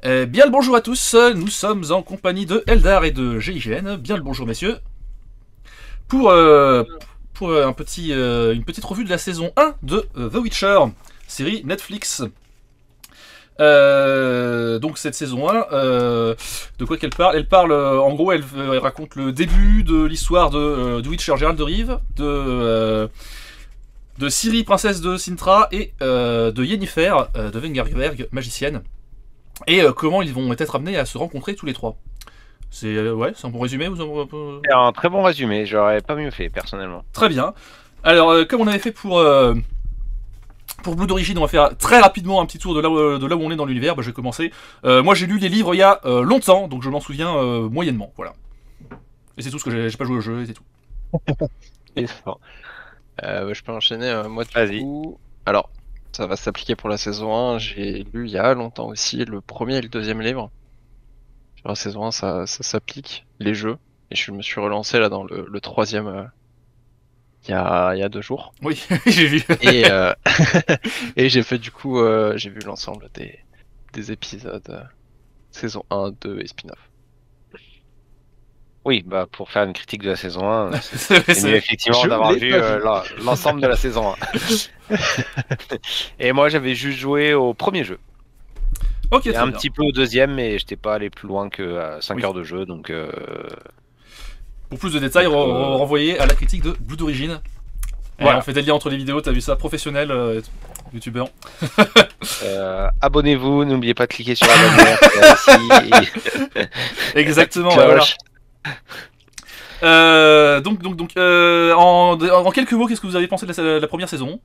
Bien le bonjour à tous, nous sommes en compagnie de Eldar et de GIGN. Bien le bonjour messieurs. Pour, une petite revue de la saison 1 de The Witcher, série Netflix. Donc cette saison 1, de quoi qu'elle parle? Elle parle, en gros, elle raconte le début de l'histoire de Witcher Geralt de Rive, de Ciri, princesse de Sintra, et de Yennefer, de Vengerberg, magicienne. Et comment ils vont être amenés à se rencontrer tous les trois. C'est c'est un bon résumé C'est un très bon résumé, j'aurais pas mieux fait personnellement. Très bien. Alors, comme on avait fait pour Blood Origin, on va faire très rapidement un petit tour de là où on est dans l'univers. Bah, je vais commencer. Moi, j'ai lu les livres il y a longtemps, donc je m'en souviens moyennement. Voilà. Et c'est tout ce que j'ai pas joué au jeu, et c'est tout. Je peux enchaîner. Moi, du coup, alors, ça va s'appliquer pour la saison 1. J'ai lu il y a longtemps aussi le premier et le deuxième livre. Sur la saison 1, ça s'applique, les jeux. Et je me suis relancé là dans le troisième il y a 2 jours. Oui, j'ai vu. Et, et j'ai fait du coup, j'ai vu l'ensemble des épisodes saison 1, 2 et spin-off. Oui, bah pour faire une critique de la saison 1, c'est c'est mieux effectivement d'avoir vu l'ensemble de la saison 1. Et moi j'avais juste joué au premier jeu. Ok, Et très un bien. petit peu au deuxième, mais j'étais pas allé plus loin que 5 Oui. heures de jeu, donc... Pour plus de détails, renvoyez à la critique de Blood Origin. Voilà. On fait des liens entre les vidéos, t'as vu ça? Professionnel, youtubeur. Abonnez-vous, n'oubliez pas de cliquer sur abonner. Exactement, voilà. En quelques mots, qu'est-ce que vous avez pensé de la première saison?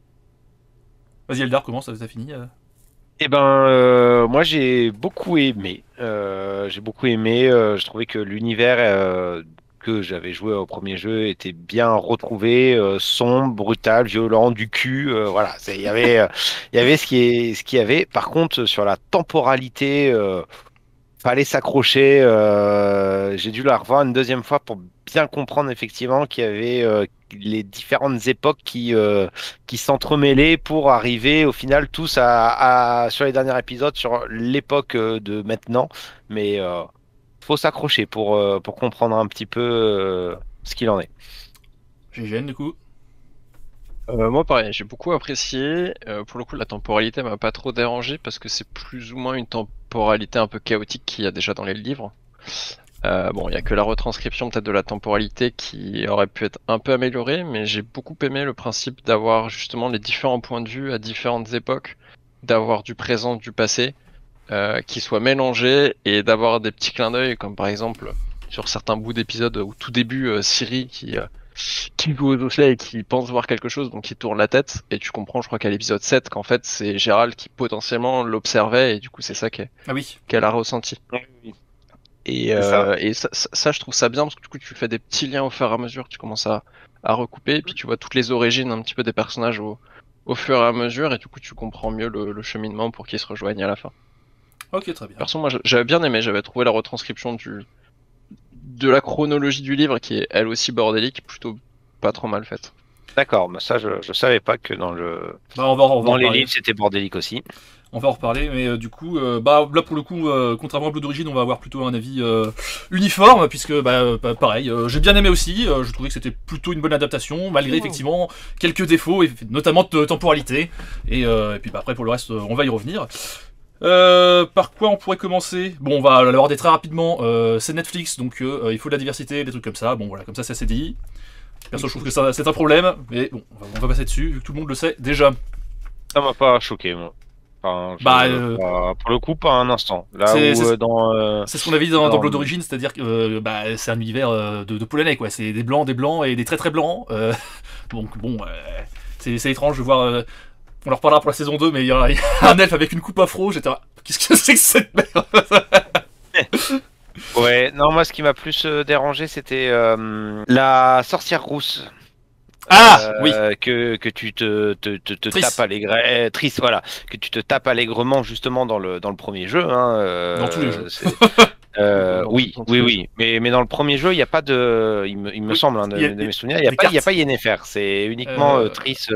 Vas-y Eldar, commence, t'as fini. Eh ben, moi j'ai beaucoup aimé. Je trouvais que l'univers que j'avais joué au premier jeu était bien retrouvé, sombre, brutal, violent, du cul. Voilà, il y avait ce qu'il y avait. Par contre, sur la temporalité, fallait s'accrocher. J'ai dû la revoir une deuxième fois pour bien comprendre effectivement qu'il y avait les différentes époques qui s'entremêlaient pour arriver au final tous sur les derniers épisodes sur l'époque de maintenant. Mais faut s'accrocher pour comprendre un petit peu ce qu'il en est. GGN du coup. Moi pareil, j'ai beaucoup apprécié. Pour le coup, la temporalité m'a pas trop dérangé parce que c'est plus ou moins une temporalité un peu chaotique qu'il y a déjà dans les livres. Bon, il y a que la retranscription peut-être de la temporalité qui aurait pu être un peu améliorée, mais j'ai beaucoup aimé le principe d'avoir justement les différents points de vue à différentes époques, d'avoir du présent, du passé, qui soient mélangés et d'avoir des petits clins d'œil, comme par exemple sur certains bouts d'épisodes au tout début, Ciri qui joue aux osselets et qui pense voir quelque chose, donc il tourne la tête, et tu comprends, je crois qu'à l'épisode 7, qu'en fait c'est Gérald qui potentiellement l'observait, et du coup c'est ça Ah oui. qu'elle a ressenti. Et ça, je trouve ça bien, parce que du coup tu fais des petits liens au fur et à mesure, tu commences à recouper, et puis tu vois toutes les origines un petit peu des personnages au fur et à mesure, et du coup tu comprends mieux le cheminement pour qu'ils se rejoignent à la fin. Ok, très bien. Perso, moi j'avais bien aimé, j'avais trouvé la retranscription de la chronologie du livre, qui est elle aussi bordélique, plutôt pas trop mal faite. D'accord, mais ça je savais pas que dans On va en les reparler. livres c'était bordélique aussi. On va en reparler, mais du coup, là pour le coup, contrairement à Blood Origin, on va avoir plutôt un avis uniforme, puisque pareil, j'ai bien aimé aussi, je trouvais que c'était plutôt une bonne adaptation, malgré effectivement quelques défauts, notamment de temporalité, et puis après pour le reste, on va y revenir. Par quoi on pourrait commencer? Bon, on va l'aborder très rapidement, c'est Netflix, donc il faut de la diversité, des trucs comme ça, bon voilà, comme ça c'est dit. Perso, je trouve que ça, c'est un problème, mais bon, on va passer dessus, vu que tout le monde le sait déjà. Ça m'a pas choqué moi. Enfin, pour le coup, pas un instant. Là c'est c'est ce qu'on avait dit dans Blood Origin, c'est-à-dire que c'est un univers de polonais, quoi. C'est des blancs et des très très blancs. Donc bon, c'est étrange de voir. On leur parlera pour la saison 2, mais il y a un elfe avec une coupe afro. J'étais là, qu'est-ce que c'est que cette merde? Ouais, non, moi ce qui m'a plus dérangé c'était la sorcière rousse. Ah oui. Que tu te tapes allègrement, triste, voilà, que tu te tapes allègrement justement dans le premier jeu. Hein, dans tous les jeux. Oui, mais dans le premier jeu, il n'y a pas de, il me semble, hein, de mes souvenirs, il n'y a pas Yennefer, c'est uniquement Triss.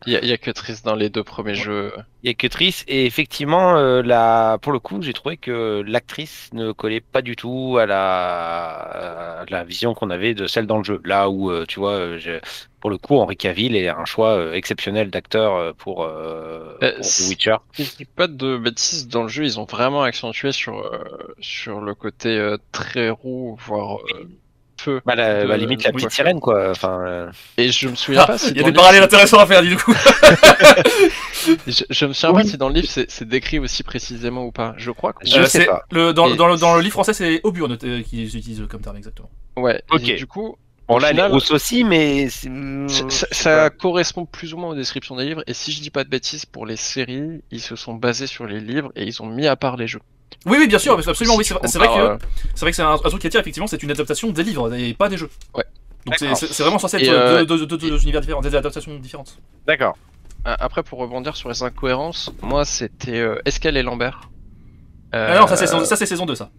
Il y a que Triss dans les 2 premiers jeux. Il n'y a que Triss, et effectivement, pour le coup, j'ai trouvé que l'actrice ne collait pas du tout à la vision qu'on avait de celle dans le jeu. Là où, tu vois, pour le coup, Henry Cavill est un choix exceptionnel d'acteur pour The Witcher. Si je dis pas de bêtises, dans le jeu, ils ont vraiment accentué sur le côté très roux, voire feu. Limite la petite sirène, quoi. Enfin, Et je me souviens pas si il y a dans des le parallèles livre, intéressants à faire, du coup. je me souviens pas si dans le livre c'est décrit aussi précisément ou pas. Je crois que Je sais pas. Dans le livre français, c'est Obuon qu'ils utilisent comme terme, exactement. ouais. Ok. Et du coup, bon, au là, final, les rousses aussi, mais ça correspond plus ou moins aux descriptions des livres. Et si je dis pas de bêtises, pour les séries, ils se sont basés sur les livres et ils ont mis à part les jeux. Oui, bien sûr, absolument. Oui, Si c'est tu vrai compares, que c'est un truc qui attire, effectivement, c'est une adaptation des livres et pas des jeux. Ouais. Donc D'accord. c'est vraiment censé Et, être deux univers différents, des adaptations différentes. d'accord. Après, pour rebondir sur les incohérences, moi c'était Eskel et Lambert. Non, ça c'est saison 2, ça.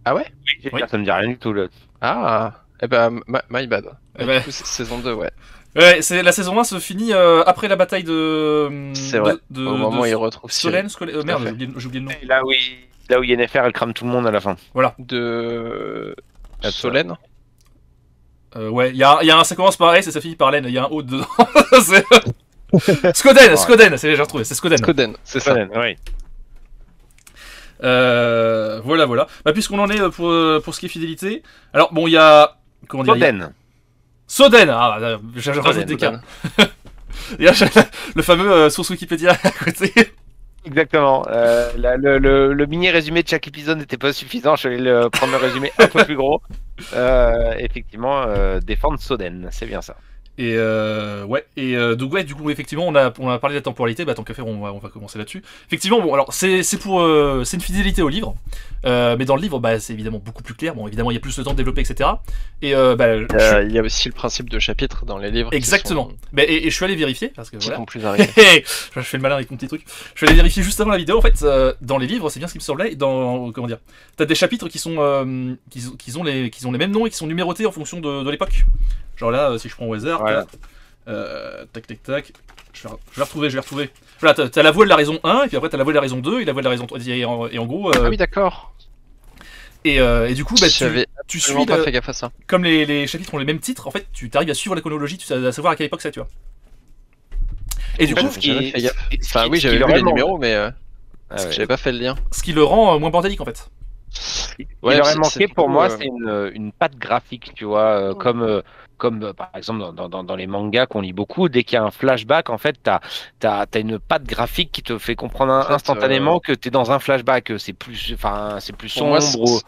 Ah ouais? Oui. Ça me dit rien du tout, là. Ah, eh ben, my bad. Eh ben. Du coup, c'est saison 2, ouais. Ouais, la saison 1 se finit après la bataille de. C'est vrai. Au moment où il retrouve Solène, merde, fait. j'ai oublié le nom. Et là où Yennefer, elle crame tout le monde à la fin. De Attends. Solène. Ouais, il y a un séquence pareil, ça finit par laine, il y a un haut dedans. Skoden, j'ai retrouvé, c'est Skoden. Skoden, c'est ça. Oui. Voilà. Bah, puisqu'on en est pour ce qui est fidélité. Alors, bon, il y a. Comment dire? Soden. Ah, j'ai rajoute des cas. Il y a le fameux source Wikipédia à côté. Exactement. Le mini résumé de chaque épisode n'était pas suffisant. Je vais le prendre le résumé un peu plus gros. Effectivement, défendre Soden, c'est bien ça. Et donc ouais, du coup effectivement on a parlé de la temporalité, bah tant qu'à faire on va commencer là-dessus. Effectivement bon alors c'est une fidélité au livre, mais dans le livre bah c'est évidemment beaucoup plus clair. Bon évidemment il y a plus de temps de développer etc. Et il y a aussi le principe de chapitre dans les livres. Exactement. Et je suis allé vérifier parce que Qui voilà. sont plus arrêtés. Je fais le malin avec mon petit truc. Je suis allé vérifier juste avant la vidéo en fait. Dans les livres c'est bien ce qui me semblait. Comment dire, t'as des chapitres qui sont qui ont les mêmes noms et qui sont numérotés en fonction de l'époque. Genre là, si je prends au hasard, voilà. tac, je vais retrouver. Voilà, t'as la voie de la raison 1, et puis après t'as la voie de la raison 2, et la voie de la raison 3, et en gros... Ah oui, d'accord. Et du coup, bah, tu suis... pas fait gaffe à ça. Comme les chapitres ont les mêmes titres, en fait, tu t'arrives à suivre la chronologie, tu sais à savoir à quelle époque ça, tu vois. Et du coup... J'avais fait gaffe. Enfin oui, j'avais vu les numéros, mais j'avais pas fait le lien. Ce qui le rend moins bordélique, en fait. Il aurait manqué pour moi, c'est une patte graphique, tu vois, comme par exemple dans les mangas qu'on lit beaucoup, dès qu'il y a un flashback, en fait, t'as une patte graphique qui te fait comprendre instantanément que t'es dans un flashback, c'est plus sombre. Moi,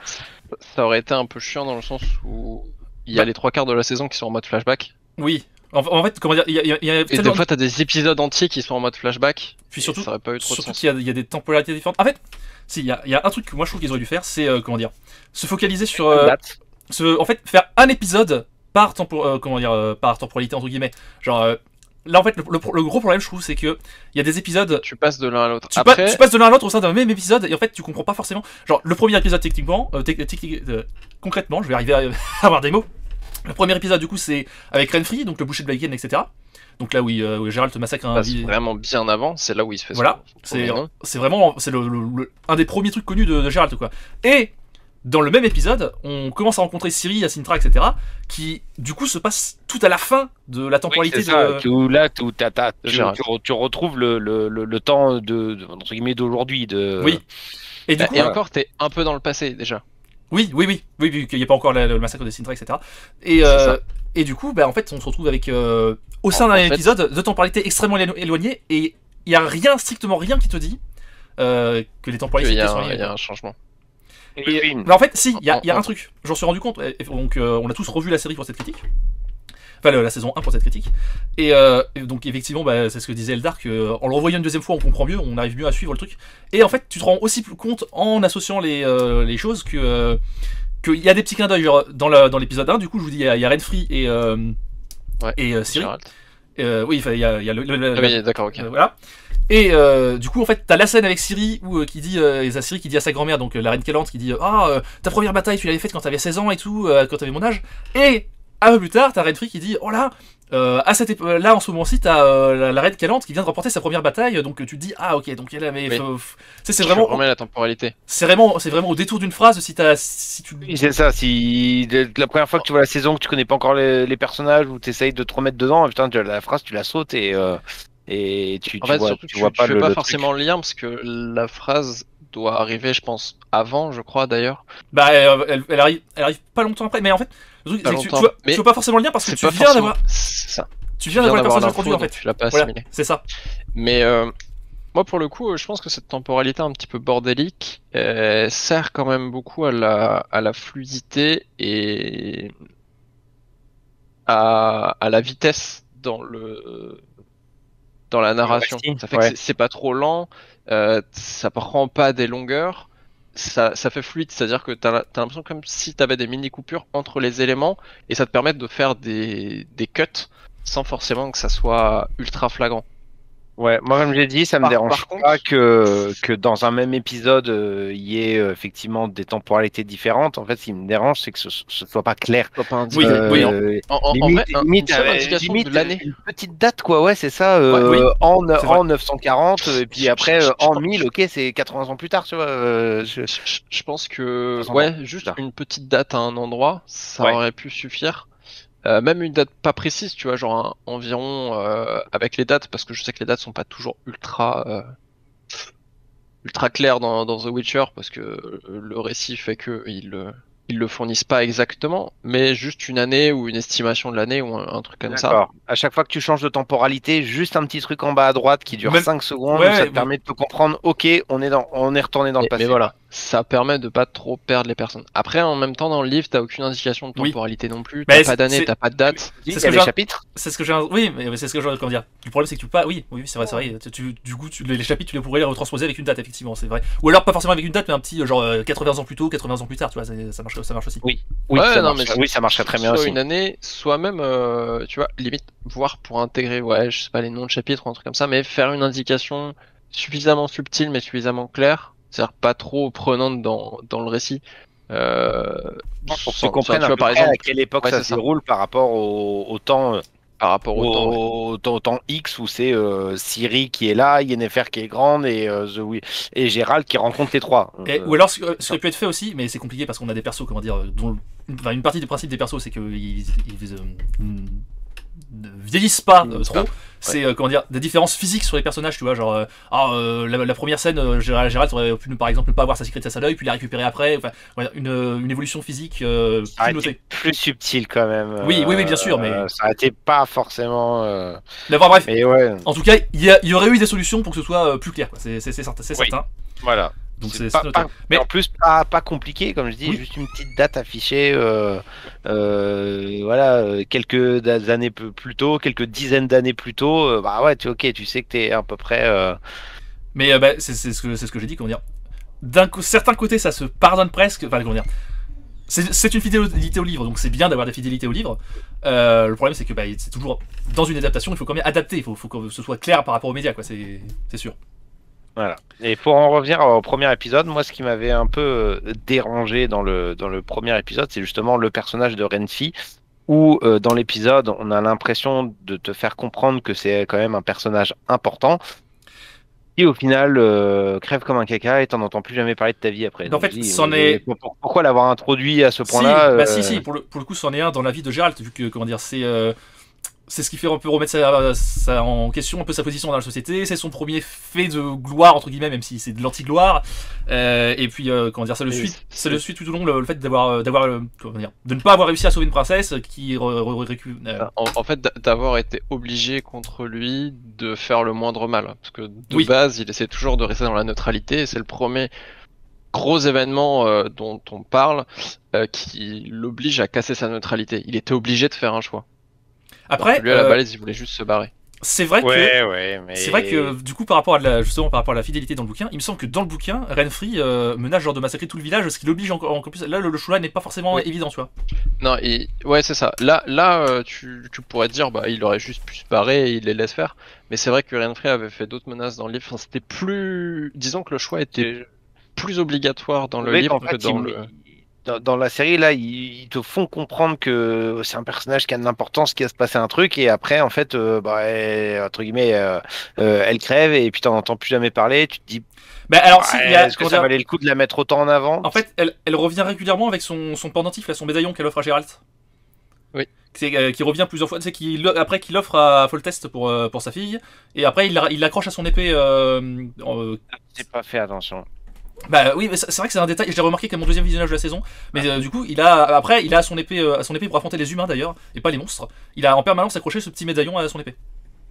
ça aurait été un peu chiant dans le sens où il y a les 3/4 de la saison qui sont en mode flashback. Oui. En fait, comment dire, il y a et des fois t'as des épisodes entiers qui sont en mode flashback. Puis surtout, ça aurait pas eu trop de sens. Il y a des temporalités différentes. En fait, si, il y a un truc que moi je trouve qu'ils auraient dû faire, c'est comment dire, se focaliser sur, en fait, faire un épisode par par temporalité entre guillemets. Genre là en fait le gros problème je trouve c'est que il y a des épisodes. Tu passes de l'un à l'autre. Tu passes de l'un à l'autre au sein d'un même épisode et en fait tu comprends pas forcément. Genre le premier épisode techniquement, concrètement, je vais arriver à avoir des mots. Le premier épisode du coup c'est avec Renfri, donc le boucher de Blaken, etc. Donc là où Gérald te massacre un... vraiment bien avant, c'est là où il se fait voilà, c'est vraiment un des premiers trucs connus de Gérald quoi. Et dans le même épisode, on commence à rencontrer Ciri, Acintra, etc. qui du coup se passe tout à la fin de la temporalité. Oui, où là tu retrouves le temps entre guillemets d'aujourd'hui. Oui. Et du coup, encore t'es un peu dans le passé déjà. Oui, vu qu'il n'y a pas encore le massacre de Sintra, etc. Et du coup, bah, en fait, on se retrouve avec, au sein d'un épisode, de temporalité extrêmement éloignée, et il n'y a strictement rien qui te dit que les temporalités sont liées. Il y a un changement. Mais en fait, si, il y a un truc, j'en suis rendu compte, donc on a tous revu la série pour cette critique. Enfin, la saison 1 pour cette critique. Et donc, effectivement, bah, c'est ce que disait Eldar, en le revoyant une deuxième fois, on comprend mieux, on arrive mieux à suivre le truc. Et en fait, tu te rends aussi plus compte en associant les choses qu'il y a des petits clins d'œil. Dans l'épisode 1, du coup, je vous dis, il y a Renfri et Ciri. Oui, il y a d'accord, ok. Voilà. Et du coup, en fait, t'as la scène avec Ciri où qui dit, Ciri qui dit à sa grand-mère, donc la reine Callante, qui dit ta première bataille, tu l'avais faite quand t'avais 16 ans et tout, quand t'avais mon âge. Et un peu plus tard, t'as Renfri qui dit oh là, là en ce moment-ci, t'as la reine Callante qui vient de remporter sa première bataille, donc tu te dis ah ok, donc elle a mais Oui. c'est vraiment la temporalité. c'est vraiment au détour d'une phrase si tu Oui, c'est ça, si la première fois que tu vois la saison, que tu connais pas encore les personnages, ou tu essayes de te remettre dedans, putain, la phrase, tu la sautes et tu En fait, vois, surtout, tu vois pas fais le pas truc. forcément le lien parce que la phrase doit arriver, je pense, avant, je crois d'ailleurs. bah elle arrive pas longtemps après, mais en fait le truc Pas c'est que longtemps, mais tu vois pas forcément le lien parce que C'est tu pas viens forcément. d'avoir C'est ça. tu viens d'avoir le personnage l'info, introduit en donc fait. Tu l'as pas Voilà, assimilé. c'est ça. Mais moi, pour le coup, je pense que cette temporalité un petit peu bordélique sert quand même beaucoup à la fluidité et à la vitesse dans la narration. récit, Ça fait ouais. que c'est pas trop lent, ça prend pas des longueurs, ça fait fluide, c'est-à-dire que t'as l'impression comme si t'avais des mini coupures entre les éléments et ça te permet de faire des cuts sans forcément que ça soit ultra flagrant. Ouais, moi comme j'ai dit, ça me dérange Par contre, pas que dans un même épisode, il y ait effectivement des temporalités différentes. En fait, ce qui me dérange, c'est que ce soit pas clair. soit pas Oui, indiqué. oui, En Limite, vrai, limite, une seule indication limite, de l'année. une petite date, quoi. Ouais, c'est ça. oui, c'est vrai. En 940, et puis après Je en pense- 1000, ok, c'est 80 ans plus tard, tu vois. Je pense que 60 ans ouais, plus juste tard. une petite date à un endroit, ça Ouais. aurait pu suffire. Même une date pas précise, tu vois, genre environ avec les dates, parce que je sais que les dates sont pas toujours ultra claires dans The Witcher, parce que le récit fait que ils le fournissent pas exactement, mais juste une année ou une estimation de l'année ou un truc comme ça. D'accord. À chaque fois que tu changes de temporalité, juste un petit truc en bas à droite qui dure Même- 5 secondes, Ouais, ça te permet de te comprendre, ok, on est retourné dans le passé. Mais voilà, ça permet de pas trop perdre les personnes. Après, en même temps, dans le livre, t'as aucune indication de Oui. temporalité non plus, Mais t'as pas d'année, c'est- t'as pas de date. Il C'est y ce a que les j'ai- chapitres. C'est ce que j'ai. Oui, mais c'est ce que j'ai. Comment dire. Le problème, c'est que tu peux pas. Oui, oui, c'est vrai, c'est vrai. Du coup, les chapitres, tu les pourrais les retransposer avec une date, effectivement, c'est vrai. Ou alors, pas forcément avec une date, mais un petit genre 80 ans plus tôt, 80 ans plus tard, tu vois, ça marche aussi. Oui, Ouais, ça non, marche. mais Oui, ça marcherait très bien soit aussi. une année, soit même, tu vois, limite, voir pour intégrer, ouais, je sais pas, les noms de chapitres ou un truc comme ça, mais faire une indication suffisamment subtile mais suffisamment claire, c'est-à-dire pas trop prenante dans le récit. Pour que tu Sans- comprennes tu à vois, peu par près à exemple, quelle époque ouais, ça c'est se ça. déroule par rapport au temps, Par rapport au temps, ouais. au temps X où c'est Ciri qui est là, Yennefer qui est grande et Gérald qui rencontre les trois. Ou alors, ce qui aurait pu être fait aussi, mais c'est compliqué parce qu'on a des persos, comment dire, dont enfin, une partie du principe des persos, c'est qu'ils ne vieillissent pas trop. C'est comment dire, des différences physiques sur les personnages, tu vois, genre la première scène, Gérald aurait pu par exemple ne pas avoir sa cicatrice à l'œil, puis la récupérer après. Enfin, voilà, une évolution physique Ça plus aurait été notée. plus subtil quand même. Oui, bien sûr, mais ça a été pas forcément. mais bon, bref. Mais ouais, En tout cas, il y aurait eu des solutions pour que ce soit plus clair, quoi. C'est certain. voilà. Donc C'est c'est noté. mais Mais en plus, pas compliqué, comme je dis, Oui. juste une petite date affichée, voilà, quelques années plus tôt, quelques dizaines d'années plus tôt, bah ouais, ok, tu sais que t'es à peu près. Mais bah, c'est ce que j'ai dit, comment dire. Certain côté, ça se pardonne presque. Enfin, comment dire. C'est une fidélité au livre, donc c'est bien d'avoir des fidélités au livre. Le problème, c'est que bah, c'est toujours dans une adaptation, il faut quand même adapter, il faut que ce soit clair par rapport aux médias, quoi. C'est sûr. Voilà. Et pour en revenir au premier épisode, moi, ce qui m'avait un peu dérangé dans le premier épisode, c'est justement le personnage de Renfi, où dans l'épisode, on a l'impression de te faire comprendre que c'est quand même un personnage important. Et au final, crève comme un caca et t'en entends plus jamais parler de ta vie après. En Donc, fait, je dis, c'en est. pourquoi l'avoir introduit à ce Si, point-là bah si, pour le coup, c'en est un dans la vie de Gérald, vu que, comment dire, c'est ce qui fait un peu remettre en question un peu sa position dans la société. C'est son premier fait de gloire, entre guillemets, même si c'est de l'anti-gloire. Et puis, comment dire, ça le suit tout au long le fait de ne pas avoir réussi à sauver une princesse qui récupère. En fait, d'avoir été obligé contre lui de faire le moindre mal. Parce que de Oui. base, il essaie toujours de rester dans la neutralité. Et c'est le premier gros événement dont on parle qui l'oblige à casser sa neutralité. Il était obligé de faire un choix. Après, Lui, à la balèze, il voulait juste se barrer. c'est vrai que mais... c'est vrai que du coup par rapport à justement par rapport à la fidélité dans le bouquin, il me semble que dans le bouquin, Renfri menace genre de massacrer tout le village, ce qui l'oblige encore plus. Là, le choix n'est pas forcément évident, tu vois. Non, ouais, c'est ça. Là, tu pourrais te dire, bah, il aurait juste pu se barrer et il les laisse faire. Mais c'est vrai que Renfri avait fait d'autres menaces dans le livre. Enfin, c'était plus, disons que le choix était plus obligatoire dans le livre que dans le. Dans la série, là, ils te font comprendre que c'est un personnage qui a de l'importance, qu'il va se passer un truc, et après, en fait, entre guillemets, elle crève, et puis t'en entends plus jamais parler, tu te dis, bah alors si, est-ce que ça valait le coup de la mettre autant en avant? En fait, elle revient régulièrement avec son pendentif, là, son médaillon qu'elle offre à Geralt. Oui. Qui revient plusieurs fois, tu sais, après qu'il offre à Foltest pour sa fille, et après il l'accroche à son épée. J'ai pas fait attention. Bah oui, mais c'est vrai que c'est un détail. Je l'ai remarqué qu'à mon deuxième visionnage de la saison. Mais du coup, il a son épée pour affronter les humains d'ailleurs, et pas les monstres. Il a en permanence accroché ce petit médaillon à son épée.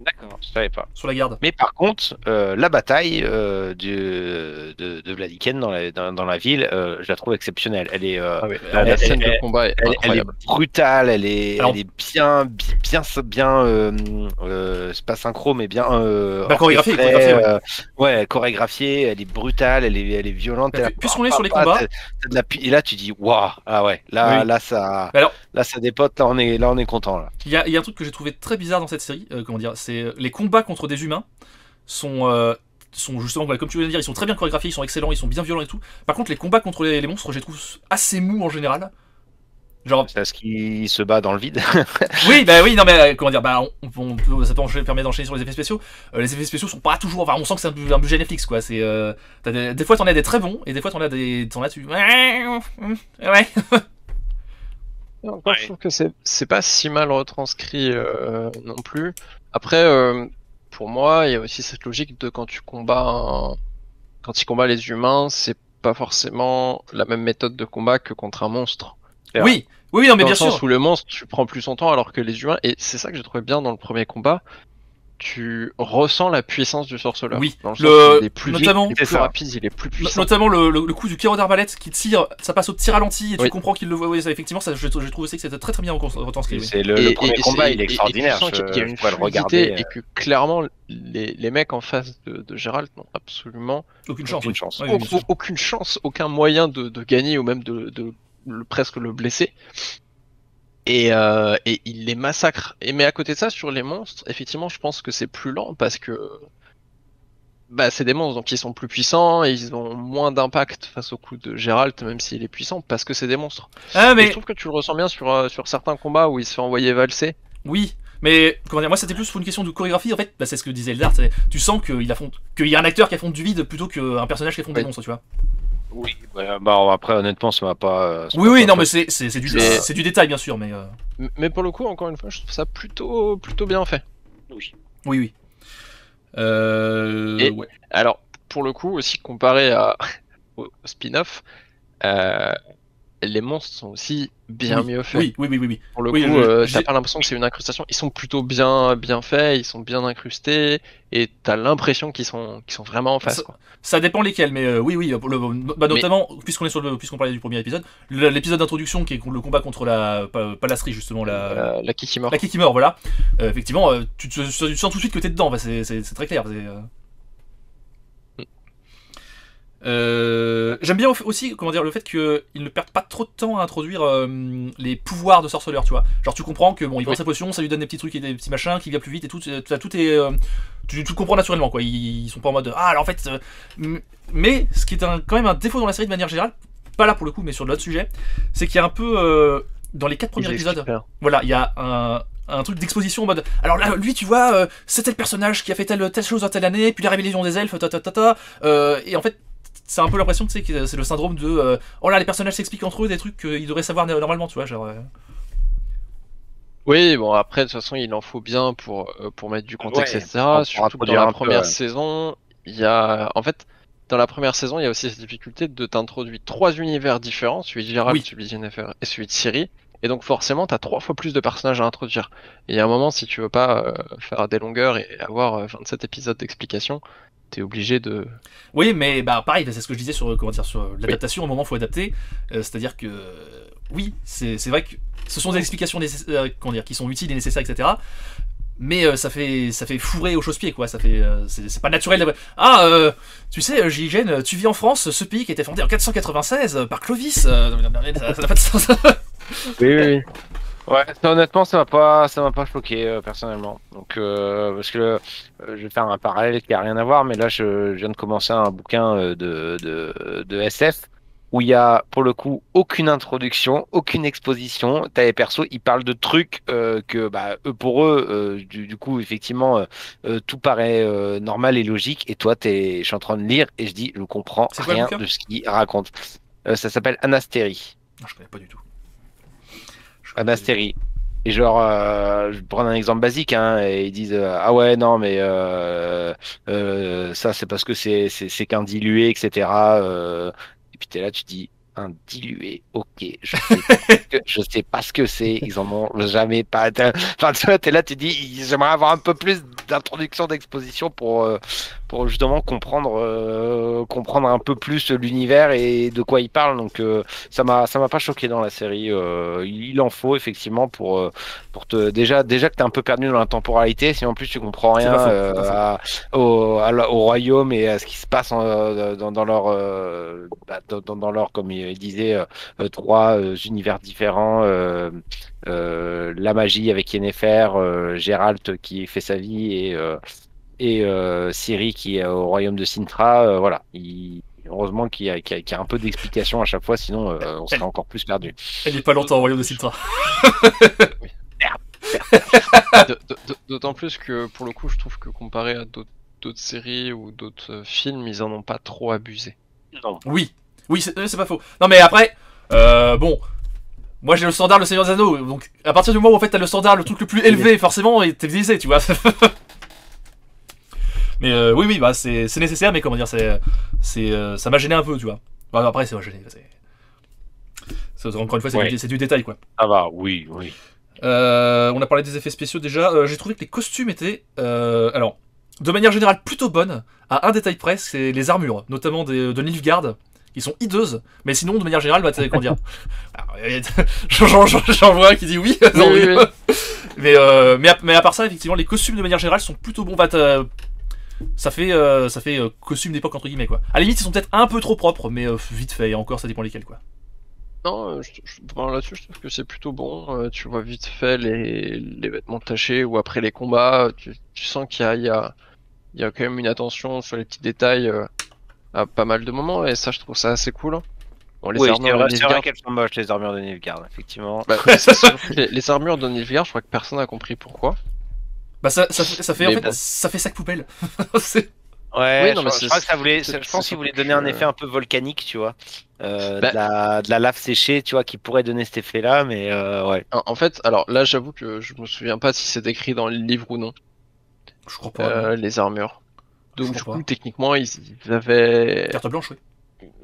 D'accord, je savais pas. Sur la garde. Mais par contre, la bataille de Vladiken dans la ville, je la trouve exceptionnelle. Elle est, la scène de combat est elle est incroyable. brutale, elle est bien, c'est pas synchro, mais bien chorégraphiée. Ouais, chorégraphiée. Elle est brutale, elle est violente. Puisqu'on est sur les combats, et là tu dis waouh, ah ouais, là ça dépote. Là on est content là. Il y a un truc que j'ai trouvé très bizarre dans cette série. Comment dire, c'est les combats contre des humains sont justement, comme tu viens de dire, ils sont très bien chorégraphiés, ils sont excellents, ils sont bien violents et tout. Par contre, les combats contre les monstres, je les trouve assez mous en général. Genre, c'est parce qu'il se bat dans le vide. oui, non mais comment dire, ça permet d'enchaîner sur les effets spéciaux. Les effets spéciaux sont pas toujours, enfin, on sent que c'est un budget Netflix quoi. C'est des fois t'en as des très bons et des fois t'en as tu ouais. Je trouve que c'est pas si mal retranscrit non plus. Après, pour moi, il y a aussi cette logique de quand il combat les humains, c'est pas forcément la même méthode de combat que contre un monstre. Oui, non, mais dans bien le sens sûr. Où le monstre, tu prends plus son temps, alors que les humains, et c'est ça que j'ai trouvé bien dans le premier combat, tu ressens la puissance du sorceleur. Oui, dans le sens où il est plus notamment, vite, il est plus rapide, il est plus puissant. Notamment le coup du carreau d'arbalète qui tire, ça passe au tir ralenti et tu comprends qu'il le voit. Oui, ça, effectivement, je trouve aussi que c'était très très bien retranscrit. C'est le premier combat, il est extraordinaire. Et tu sens qu'il y a une fluidité et que clairement les mecs en face de Geralt n'ont absolument aucune chance. Aucune chance, aucun moyen de gagner ou même de presque le blesser. Et il les massacre. Mais à côté de ça, sur les monstres, effectivement, je pense que c'est plus lent parce que c'est des monstres, donc ils sont plus puissants et ils ont moins d'impact face au coup de Geralt, même s'il est puissant, parce que c'est des monstres. Mais je trouve que tu le ressens bien sur certains combats où il se fait envoyer valser. Oui. Mais comment dire, moi c'était plus pour une question de chorégraphie en fait, c'est ce que disait Eldar, tu sens qu'il y a un acteur qui affronte du vide plutôt qu'un personnage qui affronte des monstres, tu vois. Oui, après honnêtement ça m'a pas. Non mais c'est du détail bien sûr, mais pour le coup encore une fois je trouve ça plutôt bien fait. Oui. Ouais. Alors pour le coup aussi comparé au spin-off, les monstres sont aussi bien mieux faits. Oui. Pour le coup, t'as pas l'impression que c'est une incrustation. Ils sont plutôt bien faits, ils sont bien incrustés, et t'as l'impression qu'ils sont vraiment en face. Ça dépend lesquels, mais oui. Notamment, puisqu'on parlait du premier épisode, l'épisode d'introduction qui est le combat contre la palasserie justement, la Kikimor. La Kikimor, voilà. Effectivement, tu sens tout de suite que t'es dedans. C'est très clair. J'aime bien aussi le fait qu'ils ne perdent pas trop de temps à introduire les pouvoirs de sorceleur, tu vois. Genre tu comprends que il prend sa potion, ça lui donne des petits trucs et des petits machins, qu'il va plus vite et tout. Tu comprends naturellement quoi. Ils sont pas en mode alors en fait. Mais ce qui est quand même un défaut dans la série de manière générale, pas là pour le coup, mais sur l'autre sujet, c'est qu'il y a un peu dans les 4 premiers épisodes, voilà, il y a un truc d'exposition en mode alors là lui tu vois c'était le personnage qui a fait telle chose dans telle année, puis la rébellion des elfes et en fait c'est un peu l'impression que c'est le syndrome de oh là les personnages s'expliquent entre eux des trucs qu'ils devraient savoir normalement, tu vois, genre Oui, bon après de toute façon il en faut bien pour mettre du contexte, etc. Surtout que dans la première saison, il y a en fait dans la première saison il y a aussi cette difficulté de t'introduire 3 univers différents, celui de Geralt, celui de Yennefer et celui de Ciri. Et donc forcément, t'as 3 fois plus de personnages à introduire. Et il y a un moment, si tu veux pas faire des longueurs et avoir 27 épisodes d'explication, t'es obligé de... Oui, mais pareil, c'est ce que je disais sur l'adaptation, au moment où il faut adapter. C'est-à-dire que, oui, c'est vrai que ce sont des explications qui sont utiles et nécessaires, etc. mais ça fait fourrer aux chausse-pieds, quoi. Ça fait, c'est pas naturel. Tu sais, Gilles, tu vis en France, ce pays qui a été fondé en 496 par Clovis. Ça n'a pas de sens. Oui. Ouais, honnêtement, ça m'a pas choqué personnellement. Donc, parce que je vais faire un parallèle qui a rien à voir, mais là, je viens de commencer un bouquin de SF où il y a pour le coup aucune introduction, aucune exposition. T'as les persos, ils parlent de trucs que, bah, eux pour eux, du coup, effectivement, tout paraît normal et logique. Et toi, je suis en train de lire et je dis, je comprends C'est quoi le rien bouquin de ce qu'il raconte. Ça s'appelle Anastérie. Non, je connais pas du tout. Anastérie. Et genre, je vais prendre un exemple basique, hein, et ils disent ah ouais, non, mais ça, c'est parce que c'est qu'un dilué, etc. Et puis t'es là, tu dis un dilué, ok, je sais pas ce que c'est, ils en ont jamais pas. Enfin, tu vois, t'es là, tu dis, j'aimerais avoir un peu plus d'introduction, d'exposition pour justement comprendre un peu plus l'univers et de quoi il parle. Donc, ça m'a pas choqué dans la série. Il en faut effectivement pour déjà que t'es un peu perdu dans la temporalité, si en plus tu comprends rien au royaume et à ce qui se passe dans leur dans leur, comme il disait, trois univers différents. La magie avec Yennefer, Geralt qui fait sa vie et Ciri qui est au royaume de Sintra. Voilà. Heureusement qu'il y a un peu d'explication à chaque fois, sinon on serait encore plus perdu. Elle est pas longtemps au royaume de Sintra. D'autant plus que pour le coup, je trouve que comparé à d'autres séries ou d'autres films, ils en ont pas trop abusé. Non. Oui, c'est pas faux. Non, mais après, bon, moi j'ai le standard le Seigneur des Anneaux, donc à partir du moment où en fait t'as le standard, le truc le plus élevé, forcément, t'es visé, tu vois. Mais oui, bah c'est nécessaire, mais comment dire, ça m'a gêné un peu, tu vois. Bah, après, ça m'a gêné. Encore une fois, c'est du détail, quoi. Ah bah, oui. On a parlé des effets spéciaux déjà. J'ai trouvé que les costumes étaient, alors, de manière générale, plutôt bonnes. À un détail près, c'est les armures, notamment de Nilfgaard, qui sont hideuses. Mais sinon, de manière générale, bah, comment dire, j'en vois un qui dit oui. Oui. Mais à part ça, effectivement, les costumes de manière générale sont plutôt bons. Bah, ça fait costume d'époque entre guillemets, quoi. À la limite, ils sont peut-être un peu trop propres, mais vite fait. Et encore, ça dépend lesquels, quoi. Non, là-dessus, je trouve que c'est plutôt bon. Tu vois vite fait les vêtements tachés ou après les combats, tu sens qu'il y a quand même une attention sur les petits détails à pas mal de moments, et ça, je trouve ça assez cool. Bon, Oui, c'est vrai qu'elles sont moches, les armures de Nilfgaard, effectivement. Bah, c'est sûr que les armures de Nilfgaard, je crois que personne n'a compris pourquoi. Bah ça fait en fait, ça fait sac poubelle. Ouais, oui, non, je crois que ça voulait, je pense qu'il voulait donner un effet un peu volcanique, tu vois, de la lave séchée, tu vois, qui pourrait donner cet effet-là, mais ouais. En fait, alors là, j'avoue que je me souviens pas si c'est écrit dans le livre ou non. Je crois pas. Les armures. Donc du coup, pas. techniquement, ils avaient Carte blanche, oui.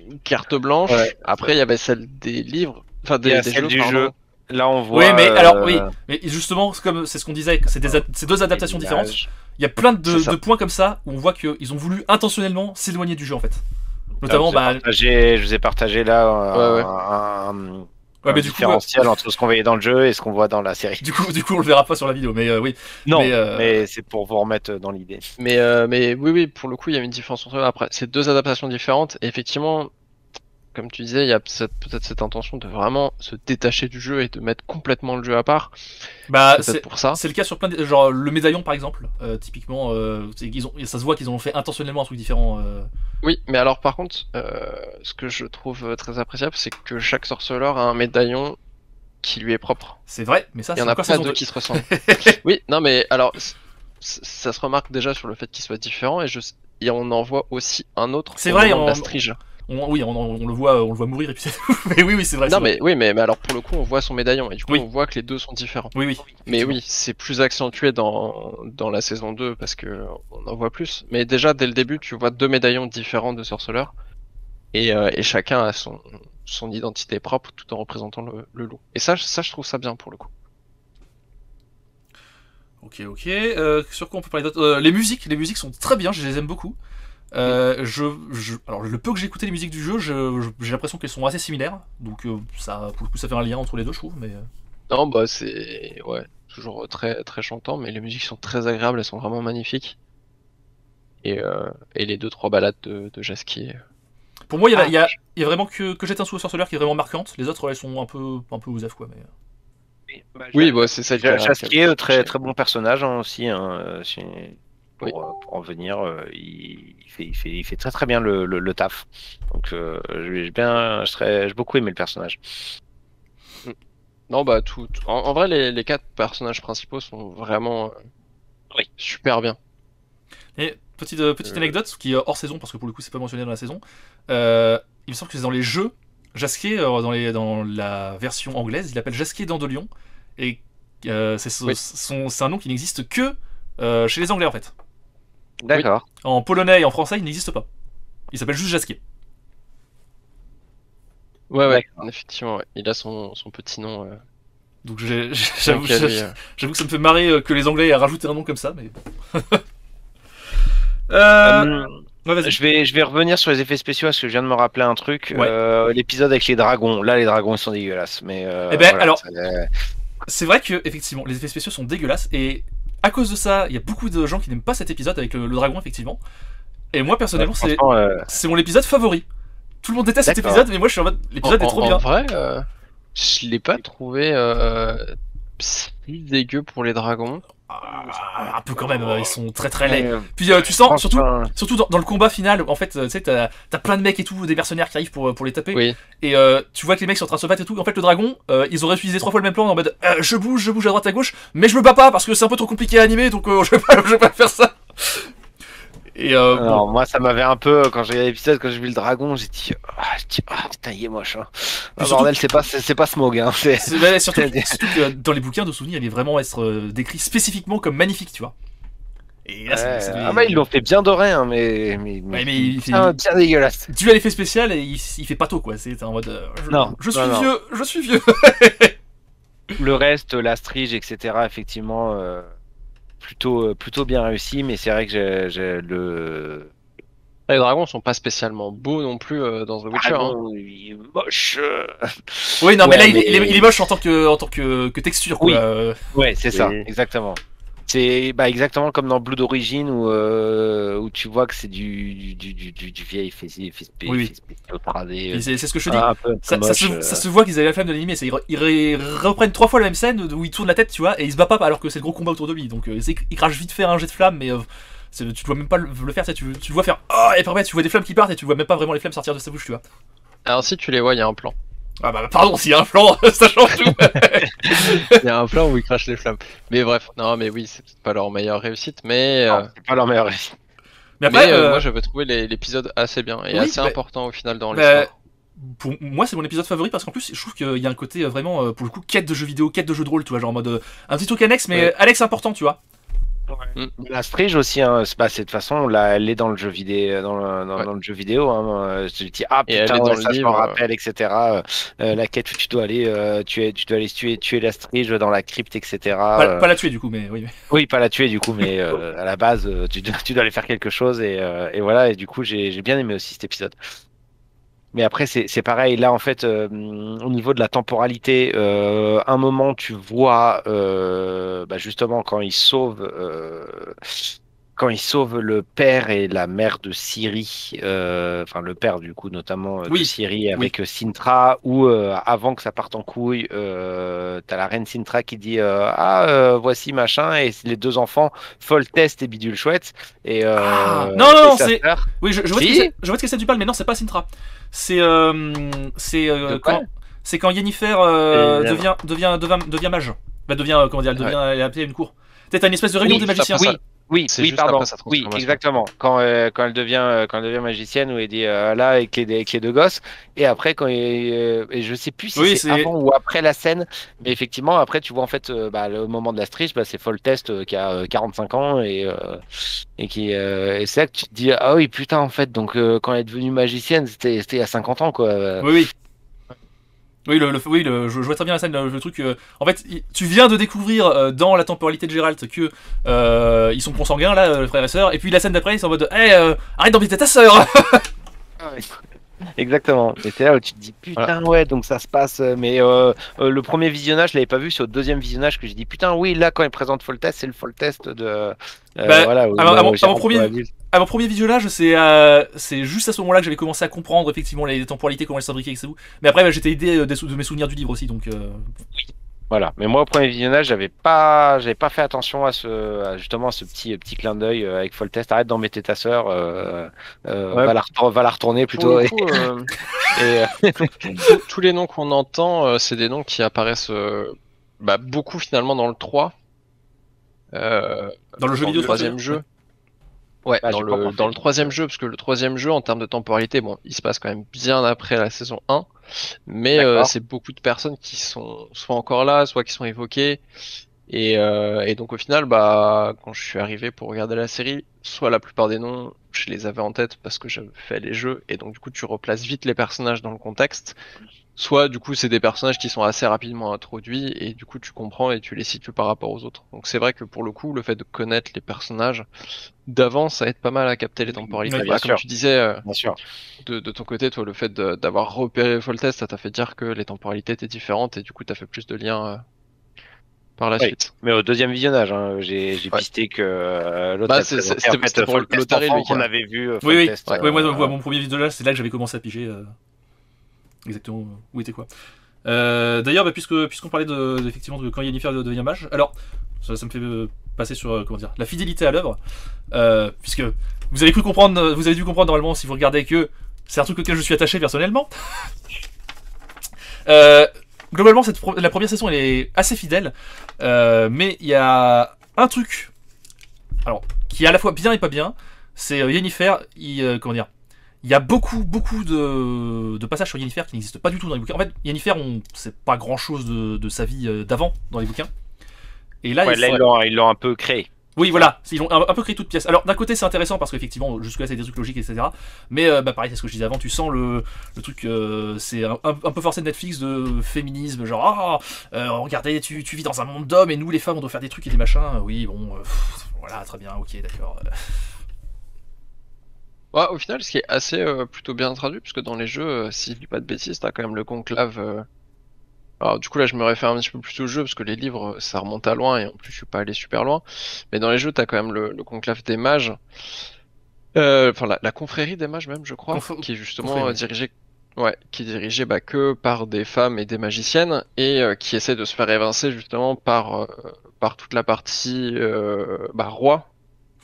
une carte blanche. Ouais. Après, il y avait celle des livres, enfin des celle jeux, du pardon. jeu. Là, on voit. Oui, mais alors oui, mais justement, c'est ce qu'on disait, c'est deux adaptations différentes. Il y a plein de points comme ça où on voit qu'ils ont voulu intentionnellement s'éloigner du jeu en fait. Notamment, je vous ai partagé là un différentiel entre ce qu'on voyait dans le jeu et ce qu'on voit dans la série. Du coup, on le verra pas sur la vidéo, mais oui. Non, mais c'est pour vous remettre dans l'idée. Mais oui, pour le coup, il y a une différence entre eux. Après, c'est deux adaptations différentes. Et effectivement, comme tu disais, il y a peut-être cette intention de vraiment se détacher du jeu et de mettre complètement le jeu à part. C'est pour ça. C'est le cas sur plein de... Genre le médaillon par exemple, typiquement, ça se voit qu'ils ont fait intentionnellement un truc différent. Oui, mais alors par contre, ce que je trouve très appréciable, c'est que chaque sorceleur a un médaillon qui lui est propre. C'est vrai, mais ça, il y en a pas deux qui se ressemblent. Oui, non mais alors, ça se remarque déjà sur le fait qu'il soit différent, et on en voit aussi un autre. C'est vrai, la strige. Oui, on le voit mourir et puis c'est tout. Mais oui, c'est vrai. Non, mais oui, mais alors pour le coup, on voit son médaillon et du coup, on voit que les deux sont différents. Oui. Mais oui, c'est plus accentué dans la saison 2 parce que on en voit plus. Mais déjà, dès le début, tu vois deux médaillons différents de sorceleurs et chacun a son identité propre tout en représentant le loup. Et ça, je trouve ça bien pour le coup. Ok. Sur quoi on peut parler d'autre ? Les musiques sont très bien, je les aime beaucoup. Alors le peu que j'ai écouté les musiques du jeu, j'ai l'impression qu'elles sont assez similaires, donc ça, pour le coup, ça fait un lien entre les deux, je trouve. Mais non, bah c'est ouais, toujours très très chantant, mais les musiques sont très agréables, elles sont vraiment magnifiques. Et les 2-3 ballades de Jasquier. Pour moi, il y a vraiment que Jette un sou au sorceleur qui est vraiment marquante. Les autres, elles sont un peu osef, quoi. Mais... Oui, bah, c'est ça. Jasquier, très très bon personnage aussi. Pour en venir, il fait très très bien le taf. Donc j'ai beaucoup aimé le personnage. Non, bah en vrai, les 4 personnages principaux sont vraiment super bien. Et petite anecdote qui est hors saison, parce que pour le coup c'est pas mentionné dans la saison. Il me semble que c'est dans les jeux. Jasquier, dans la version anglaise, il l'appelle Jasquier Dandelion. Et c'est un nom qui n'existe que chez les Anglais en fait. D'accord. Oui. En polonais et en français, il n'existe pas. Il s'appelle juste Jasquier. Ouais, effectivement, il a son petit nom. Donc j'avoue que ça me fait marrer que les Anglais aient rajouté un nom comme ça, mais. Je vais revenir sur les effets spéciaux parce que je viens de me rappeler un truc. L'épisode avec les dragons. Là, les dragons ils sont dégueulasses. Mais alors, c'est vrai que effectivement, les effets spéciaux sont dégueulasses et à cause de ça, il y a beaucoup de gens qui n'aiment pas cet épisode avec le dragon effectivement. Et moi personnellement, c'est mon épisode favori. Tout le monde déteste cet épisode, mais moi je suis en mode l'épisode est trop bien. En vrai, je l'ai pas trouvé si dégueu pour les dragons. Un peu quand même, ils sont très très laids. Puis tu sens, surtout dans le combat final, en fait, tu sais, t'as plein de mecs et tout, des mercenaires qui arrivent pour les taper. Oui. Et tu vois que les mecs sont en train de se battre et tout. En fait, le dragon, ils auraient utilisé 3 fois le même plan en mode je bouge à droite à gauche, mais je me bats pas parce que c'est un peu trop compliqué à animer, donc je vais pas faire ça. Et alors, moi, ça m'avait un peu, quand j'ai regardé l'épisode, quand j'ai vu le dragon, j'ai dit, putain, il est moche. Hein. Bordel, c'est pas Smaug. Hein. Surtout que dans les bouquins de souvenirs, il est vraiment décrit spécifiquement comme magnifique, tu vois. Et là, ils l'ont fait bien doré, hein, mais il fait bien dégueulasse. Dû à l'effet spécial, et il fait pas tôt, quoi. C'est en mode, je suis vieux. Le reste, la strige, etc., effectivement. Plutôt bien réussi, mais c'est vrai que les dragons sont pas spécialement beaux non plus dans The Witcher. Il est moche. Oui, non, mais là, il est moche en tant que texture, quoi. Ouais, c'est ça, exactement. C'est exactement comme dans Blood Origin où tu vois que c'est du vieil fait paradé. C'est ce que je te dis. Ça se voit qu'ils avaient la flemme de l'animé. Ils reprennent 3 fois la même scène où il tourne la tête, tu vois, et il se bat pas alors que c'est le gros combat autour de lui. Donc il crache vite fait un jet de flamme, mais tu dois même pas le faire. Tu le vois faire. Oh, et après tu vois des flammes qui partent et tu vois même pas vraiment les flammes sortir de sa bouche, tu vois. Alors si tu les vois, il y a un plan. Ah bah pardon, s'il y a un plan, ça change tout. Il y a un plan où ils crachent les flammes. Mais bref, non mais oui, c'est peut-être pas leur meilleure réussite, mais... c'est pas leur meilleure réussite. Mais après, moi j'avais trouvé l'épisode assez bien et assez important au final dans l'histoire. Pour moi c'est mon épisode favori parce qu'en plus je trouve qu'il y a un côté vraiment, pour le coup, quête de jeux vidéo, quête de jeux de rôle, tu vois, genre en mode un petit truc annexe, mais annexe important, tu vois. La strige aussi, hein, de toute façon, elle est dans le jeu vidéo, dans le jeu vidéo. Hein, je te dis putain, ça je m'en rappelle, etc. La quête où tu dois aller tuer la strige dans la crypte, etc. Pas la tuer du coup, mais oui. Oui, pas la tuer du coup, mais à la base, tu dois aller faire quelque chose et voilà. Et du coup, j'ai bien aimé aussi cet épisode. Mais après, c'est pareil. Là, en fait, au niveau de la temporalité, un moment, tu vois, justement, quand il sauve le père et la mère de Ciri, enfin le père du coup notamment de Ciri avec Cintra, ou avant que ça parte en couille, t'as la reine Cintra qui dit voici machin, et les 2 enfants Foltest et Bidule Chouette, et non, c'est oui, je vois de quel tu parles, mais non, c'est pas Cintra. C'est quand Yennefer devient mage. Elle a une cour. Peut-être une espèce de réunion des magiciens. Oui, pardon. Oui, exactement. Quand elle devient magicienne, où elle dit là avec les 2 gosses, et après et je sais plus si c'est avant ou après la scène, mais effectivement après tu vois en fait le moment de la strige, c'est Foltest qui a 45 ans et c'est là que tu te dis ah oui putain en fait donc quand elle est devenue magicienne c'était il y a 50 ans quoi. Oui, je vois très bien la scène, le truc. En fait, tu viens de découvrir dans la temporalité de Geralt que ils sont consanguins, là, frère et sœur, et puis la scène d'après, ils sont en mode arrête d'embêter ta sœur. Exactement. Et t'es là où tu te dis putain Voilà. ouais donc ça se passe mais le premier visionnage je l'avais pas vu, c'est au deuxième visionnage que j'ai dit putain oui là quand il présente Foltest c'est le Foltest de Bah, voilà où à mon Gérard premier, Adulte. à mon premier visionnage, c'est juste à ce moment-là que j'avais commencé à comprendre effectivement les temporalités, comment elles s'imbriquaient, etc. Mais après, bah, j'étais aidé de mes souvenirs du livre aussi, donc. Voilà. Mais moi au premier visionnage j'avais pas fait attention justement à ce petit clin d'œil avec Foltest. Arrête d'embêter ta sœur, Ouais, va la retourner pour le plutôt coup, et, tous les noms qu'on entend, c'est des noms qui apparaissent bah, beaucoup finalement dans le 3, Dans le jeu dans le vidéo, troisième jeu. Ouais, j'ai pas encore dans fait, le donc, troisième jeu, parce que le troisième jeu, en termes de temporalité, bon, il se passe quand même bien après la saison 1, mais d'accord. c'est beaucoup de personnes qui sont soit encore là, soit qui sont évoquées, et donc au final, bah, quand je suis arrivé pour regarder la série, soit la plupart des noms, je les avais en tête parce que j'avais fait les jeux, et donc du coup, tu replaces vite les personnages dans le contexte, soit du coup, c'est des personnages qui sont assez rapidement introduits, et du coup, tu comprends et tu les situes par rapport aux autres. Donc c'est vrai que pour le coup, le fait de connaître les personnages d'avant, ça aide pas mal à capter les temporalités. Oui. Voilà, comme tu disais, Bien sûr. de ton côté, toi, le fait d'avoir repéré Foltest, ça t'a fait dire que les temporalités étaient différentes et du coup, t'as fait plus de liens par la Oui, suite. mais au deuxième visionnage, hein, j'ai Ouais. pisté que l'autre Bah, elle présentait en c'était fait pour Foltest Lotari, enfant lui, qui qu'on a. avait vu Oui, oui. Foltest. Ouais. Ouais, moi, mon premier visionnage, c'est là que j'avais commencé à piger exactement où était quoi. D'ailleurs, bah, puisqu'on parlait effectivement de quand Yennefer devient mage, alors ça me fait passer sur comment dire la fidélité à l'œuvre, puisque vous avez dû comprendre normalement si vous regardez que c'est un truc auquel je suis attaché personnellement. Euh, Globalement, la première saison elle est assez fidèle, mais il y a un truc, alors qui est à la fois bien et pas bien, c'est Yennefer, comment dire. Il y a beaucoup de passages sur Yennefer qui n'existent pas du tout dans les bouquins. En fait, Yennefer, on sait pas grand chose de sa vie d'avant dans les bouquins. Et là, Ouais, là ils l'ont un peu créé. oui, voilà, ils ont un peu créé toute pièce. Alors, d'un côté, c'est intéressant parce qu'effectivement, jusque-là, c'est des trucs logiques, etc. Mais, bah, pareil, c'est ce que je disais avant, tu sens le truc, c'est un peu forcé de Netflix de féminisme, genre, regardez, tu vis dans un monde d'hommes et nous, les femmes, on doit faire des trucs et des machins. Oui, bon, voilà, très bien, ok, d'accord. Ouais, au final, ce qui est assez plutôt bien traduit, puisque dans les jeux, si je dis pas de bêtises, t'as quand même le conclave. Alors, du coup, là, je me réfère un petit peu plus au jeu, parce que les livres, ça remonte à loin, et en plus, je suis pas allé super loin. Mais dans les jeux, t'as quand même le conclave des mages. Enfin, la confrérie des mages même, je crois, qui est justement Confrérie, ouais. dirigée, ouais, qui est dirigée bah, que par des femmes et des magiciennes et qui essaie de se faire évincer justement par toute la partie bah, roi,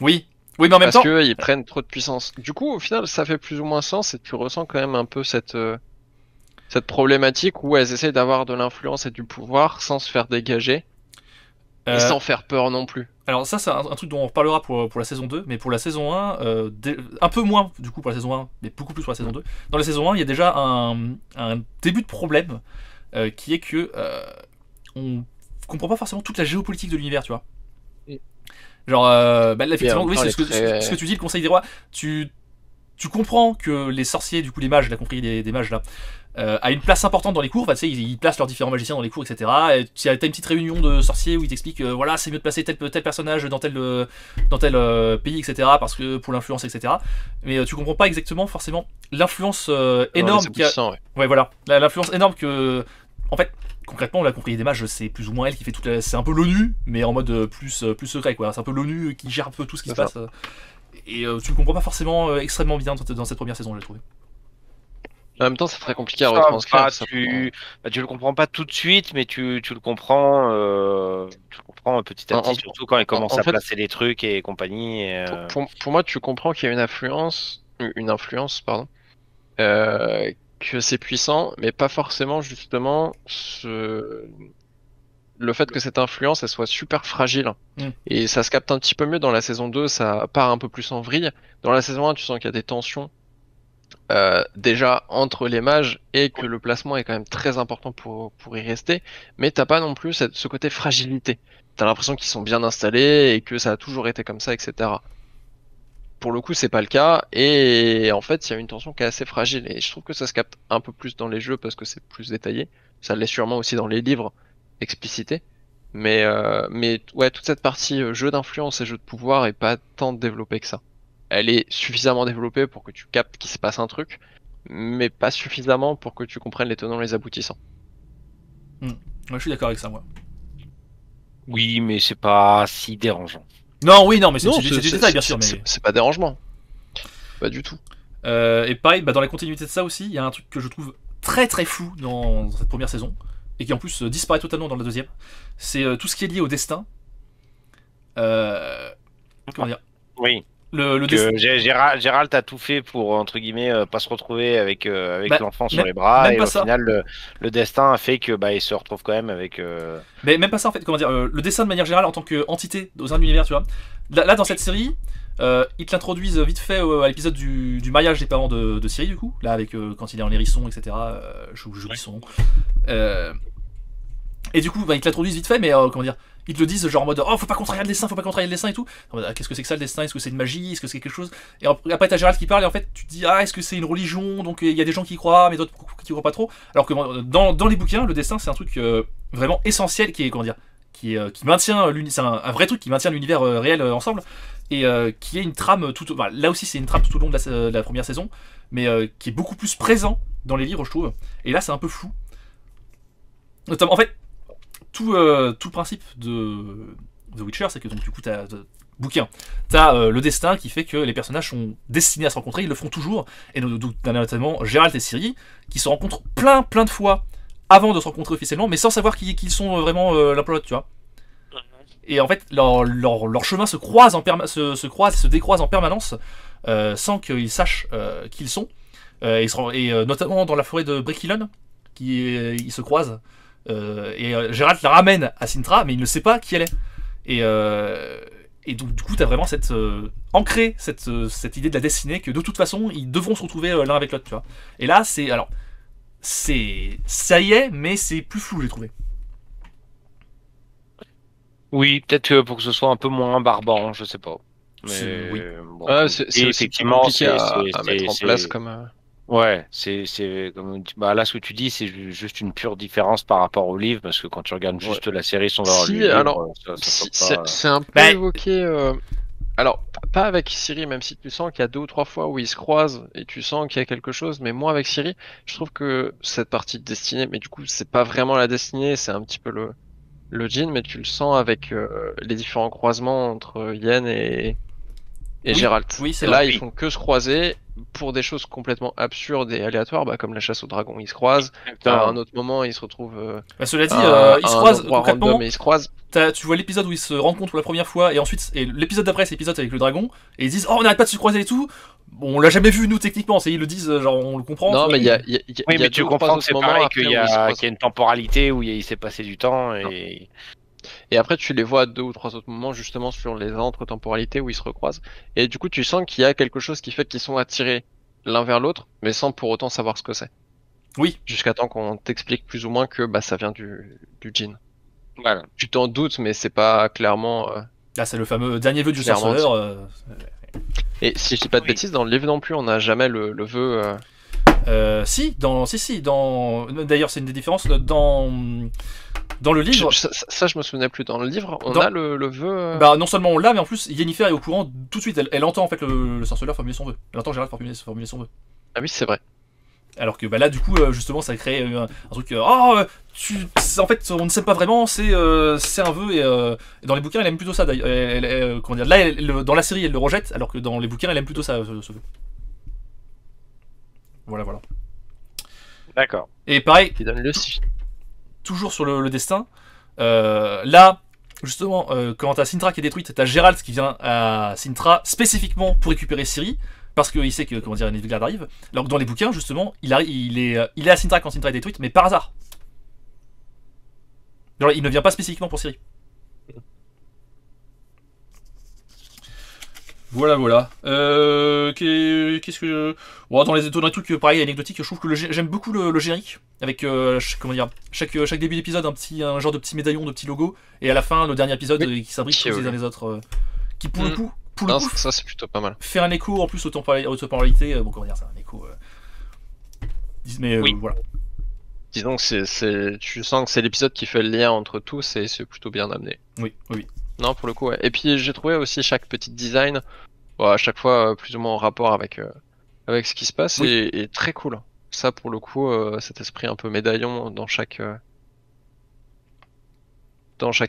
Oui, oui, mais en même parce temps, que ils prennent trop de puissance. Du coup, au final, ça fait plus ou moins sens et tu ressens quand même un peu cette problématique où elles essayent d'avoir de l'influence et du pouvoir sans se faire dégager et euh, sans faire peur non plus. alors ça c'est un truc dont on reparlera pour la saison 2, mais pour la saison 1, un peu moins du coup pour la saison 1, mais beaucoup plus pour la saison 2. Dans la saison 1, il y a déjà un début de problème qui est que on comprend pas forcément toute la géopolitique de l'univers, tu vois. Et- Genre, bah, là, Et en effectivement, même oui, temps, elle c'est est très... ce que tu dis, le Conseil des Rois, tu comprends que les sorciers, du coup les mages, la confrérie des mages là, a une place importante dans les cours. Enfin, tu sais, ils placent leurs différents magiciens dans les cours, etc. Et tu as une petite réunion de sorciers où ils t'expliquent voilà, c'est mieux de placer tel personnage dans tel pays, etc. Parce que pour l'influence, etc. Mais tu comprends pas exactement forcément l'influence Non, mais énorme c'est qu'il y a. puissant, ouais. Ouais, voilà. L'influence énorme que. En fait, concrètement, la confrérie des mages, c'est plus ou moins elle qui fait toute la. C'est un peu l'ONU, mais en mode plus secret, quoi. C'est un peu l'ONU qui gère un peu tout ce qui se C'est ça. passe. Et tu le comprends pas forcément extrêmement bien dans cette première saison, j'ai trouvé. En même temps, c'est très compliqué à Ça retranscrire. va, tu le comprends pas tout de suite, mais tu le comprends, petit à En, petit, en- surtout quand il commence en à fait, placer les trucs et compagnie. pour moi, tu comprends qu'il y a une influence, pardon, que c'est puissant, mais pas forcément justement le fait que cette influence elle soit super fragile. Mm. Et ça se capte un petit peu mieux dans la saison 2, ça part un peu plus en vrille. Dans la saison 1, tu sens qu'il y a des tensions déjà entre les mages et que le placement est quand même très important pour y rester, mais t'as pas non plus ce côté fragilité. T'as l'impression qu'ils sont bien installés et que ça a toujours été comme ça, etc. Pour le coup, c'est pas le cas, et en fait, il y a une tension qui est assez fragile, et je trouve que ça se capte un peu plus dans les jeux parce que c'est plus détaillé. Ça l'est sûrement aussi dans les livres explicités. Mais ouais, toute cette partie jeu d'influence et jeu de pouvoir est pas tant développée que ça. Elle est suffisamment développée pour que tu captes qu'il se passe un truc, mais pas suffisamment pour que tu comprennes les tenants et les aboutissants. Ouais, je suis d'accord avec ça, moi. Oui, mais c'est pas si dérangeant. Non, oui, non, mais c'est Non, du détail, bien sûr. Mais... c'est pas dérangement. Pas du tout. Et pareil, dans la continuité de ça aussi, il y a un truc que je trouve très très flou dans cette première saison, et qui en plus disparaît totalement dans la deuxième. C'est tout ce qui est lié au destin. Comment dire? Oui. Le destin. Gérald a tout fait pour, entre guillemets, pas se retrouver avec l'enfant sur même- les bras, même et pas au ça. final, le destin a fait que il se retrouve quand même avec. Mais même pas ça en fait, comment dire, le dessin de manière générale en tant qu'entité au sein de l'univers, tu vois. Là, dans cette série, ils te l'introduisent vite fait à l'épisode du mariage des parents de Ciri, du coup, là, avec quand il est en hérisson, etc. J'oublie son nom. Et du coup, ils te l'introduisent vite fait, mais comment dire, ils te le disent genre en mode oh, faut pas contrarier le dessin, faut pas contrarier le dessin et tout. Qu'est-ce que c'est que ça le destin? Est-ce que c'est une magie? Est-ce que c'est quelque chose? Et après, t'as Gérald qui parle, et en fait, tu te dis ah, est-ce que c'est une religion? Donc il y a des gens qui y croient, mais d'autres qui y croient pas trop. Alors que dans les bouquins, le destin, c'est un truc vraiment essentiel qui est, comment dire, qui maintient c'est un vrai truc qui maintient l'univers réel ensemble, et qui est une trame tout. Bah, là aussi, c'est une trame tout au long de la première saison, mais qui est beaucoup plus présent dans les livres, je trouve. Et là, c'est un peu flou. Notamment, en fait, tout le principe de The Witcher, c'est que donc du coup t'as le destin qui fait que les personnages sont destinés à se rencontrer, ils le font toujours, et notamment Geralt et Ciri qui se rencontrent plein de fois avant de se rencontrer officiellement, mais sans savoir qu'ils sont vraiment l'un pour l'autre, tu vois. Et en fait leur chemin se croise se croise et se décroise en permanence sans qu'ils sachent qui ils sont, et notamment dans la forêt de Brekilon ils se croisent. Gérald la ramène à Sintra, mais il ne sait pas qui elle est. Et donc, du coup, t'as vraiment ancré cette idée de la destinée que de toute façon, ils devront se retrouver l'un avec l'autre, tu vois. Et là, ça y est, mais c'est plus flou, j'ai trouvé. Oui, peut-être que pour que ce soit un peu moins barbant, je sais pas. Mais Oui. bon, C'est et aussi effectivement, compliqué à mettre en place comme. Ouais, c'est comme là ce que tu dis, c'est juste une pure différence par rapport au livre, parce que quand tu regardes juste la série sans avoir lu le livre, alors, ça saute pas. c'est un peu évoqué. Alors, pas avec Ciri, même si tu sens qu'il y a 2 ou 3 fois où ils se croisent et tu sens qu'il y a quelque chose, mais moi avec Ciri, je trouve que cette partie de destinée, mais du coup, c'est pas vraiment la destinée, c'est un petit peu le djinn, mais tu le sens avec les différents croisements entre Yen et Gérald. Oui, c'est et là, vrai. ils font que se croiser pour des choses complètement absurdes et aléatoires, comme la chasse au dragon, ils se croisent. À un autre moment, ils se retrouvent. Cela dit, ils se croisent concrètement. Ils se croisent. Tu vois l'épisode où ils se rencontrent pour la première fois, et ensuite, l'épisode d'après, c'est l'épisode avec le dragon, et ils disent oh, on n'arrête pas de se croiser et tout. Bon, on l'a jamais vu nous techniquement, ils le disent, genre on le comprend. Non, mais il y a. Oui, mais tu comprends que c'est pareil, qu'il y a une temporalité où il s'est passé du temps et. Et après, tu les vois à 2 ou 3 autres moments, justement, sur les entre-temporalités où ils se recroisent. Et du coup, tu sens qu'il y a quelque chose qui fait qu'ils sont attirés l'un vers l'autre, mais sans pour autant savoir ce que c'est. Oui. Jusqu'à temps qu'on t'explique plus ou moins que ça vient du djinn. Voilà. Tu t'en doutes, mais c'est pas clairement. Là, c'est le fameux dernier vœu du sorceleur. Et si je dis pas de bêtises, dans le livre non plus, on n'a jamais le vœu. Si. D'ailleurs, c'est une des différences. Dans le livre. Ça, je me souvenais plus. Dans le livre, on a le vœu. Bah, non seulement on l'a, mais en plus, Yennefer est au courant tout de suite. Elle entend en fait le sorceleur formuler son vœu. Elle entend Gérald formuler son vœu. Ah oui, c'est vrai. Alors que là, du coup, justement, ça crée un truc. En fait, on ne sait pas vraiment, c'est un vœu. Et dans les bouquins, elle aime plutôt ça. Comment dire, là, dans la série, elle le rejette, alors que dans les bouquins, elle aime plutôt ça, ce vœu. Voilà. D'accord. Et pareil. Qui donne le toujours sur le destin. Là, justement, quand t'as Sintra qui est détruite, t'as Gérald qui vient à Sintra spécifiquement pour récupérer Ciri, parce qu'il sait que, comment dire, Nilfgaard arrive. Alors que dans les bouquins, justement, il est à Sintra quand Sintra est détruite, mais par hasard. Alors, il ne vient pas spécifiquement pour Ciri. Voilà. Qu'est-ce que dans les trucs pareil anecdotiques, je trouve que j'aime beaucoup le générique avec chaque début d'épisode un genre de petit médaillon, de petit logo, et à la fin le dernier épisode qui s'abrite tous les uns les autres, qui pour le coup ça c'est plutôt pas mal. Fait un écho en plus aux temporalités. Bon, comment dire, c'est un écho. Mais voilà. Disons que tu sens que c'est l'épisode qui fait le lien entre tous et c'est plutôt bien amené. Oui. Non, pour le coup, ouais. Et puis j'ai trouvé aussi chaque petit design, à chaque fois plus ou moins en rapport avec avec ce qui se passe Oui. est très cool. Ça, pour le coup, cet esprit un peu médaillon dans chaque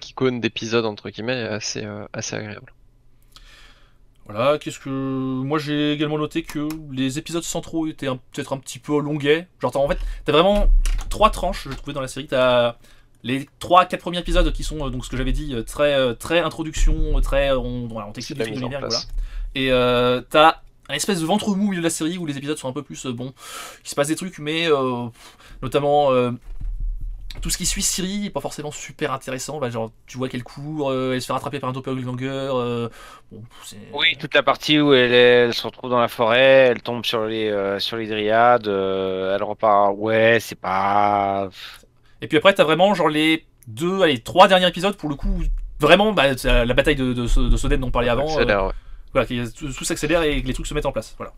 icône d'épisode, entre guillemets, est assez agréable. Voilà, qu'est-ce que. Moi j'ai également noté que les épisodes centraux étaient peut-être un petit peu longuets. Genre, en fait, t'as vraiment trois tranches, je trouvais, dans la série. T'as les 3-4 premiers épisodes qui sont, donc ce que j'avais dit, très introduction, voilà, on C'est t'explique de le la truc de mise en l'univers, voilà. place. Et t'as un espèce de ventre mou au milieu de la série où les épisodes sont un peu plus, bon, il se passe des trucs, mais notamment. Tout ce qui suit Siri est pas forcément super intéressant. Bah, genre, tu vois qu'elle court, elle se fait rattraper par un doppelganger. Bon, c'est. Oui, toute la partie où elle se retrouve dans la forêt, elle tombe sur les dryades, elle repart. Ouais, c'est pas. Et puis après, t'as vraiment genre les deux, allez, trois derniers épisodes pour le coup. Vraiment, bah, la bataille de Soden dont on parlait Ça avant. accélère, ouais. Voilà, tout s'accélère et que les trucs se mettent en place. Voilà.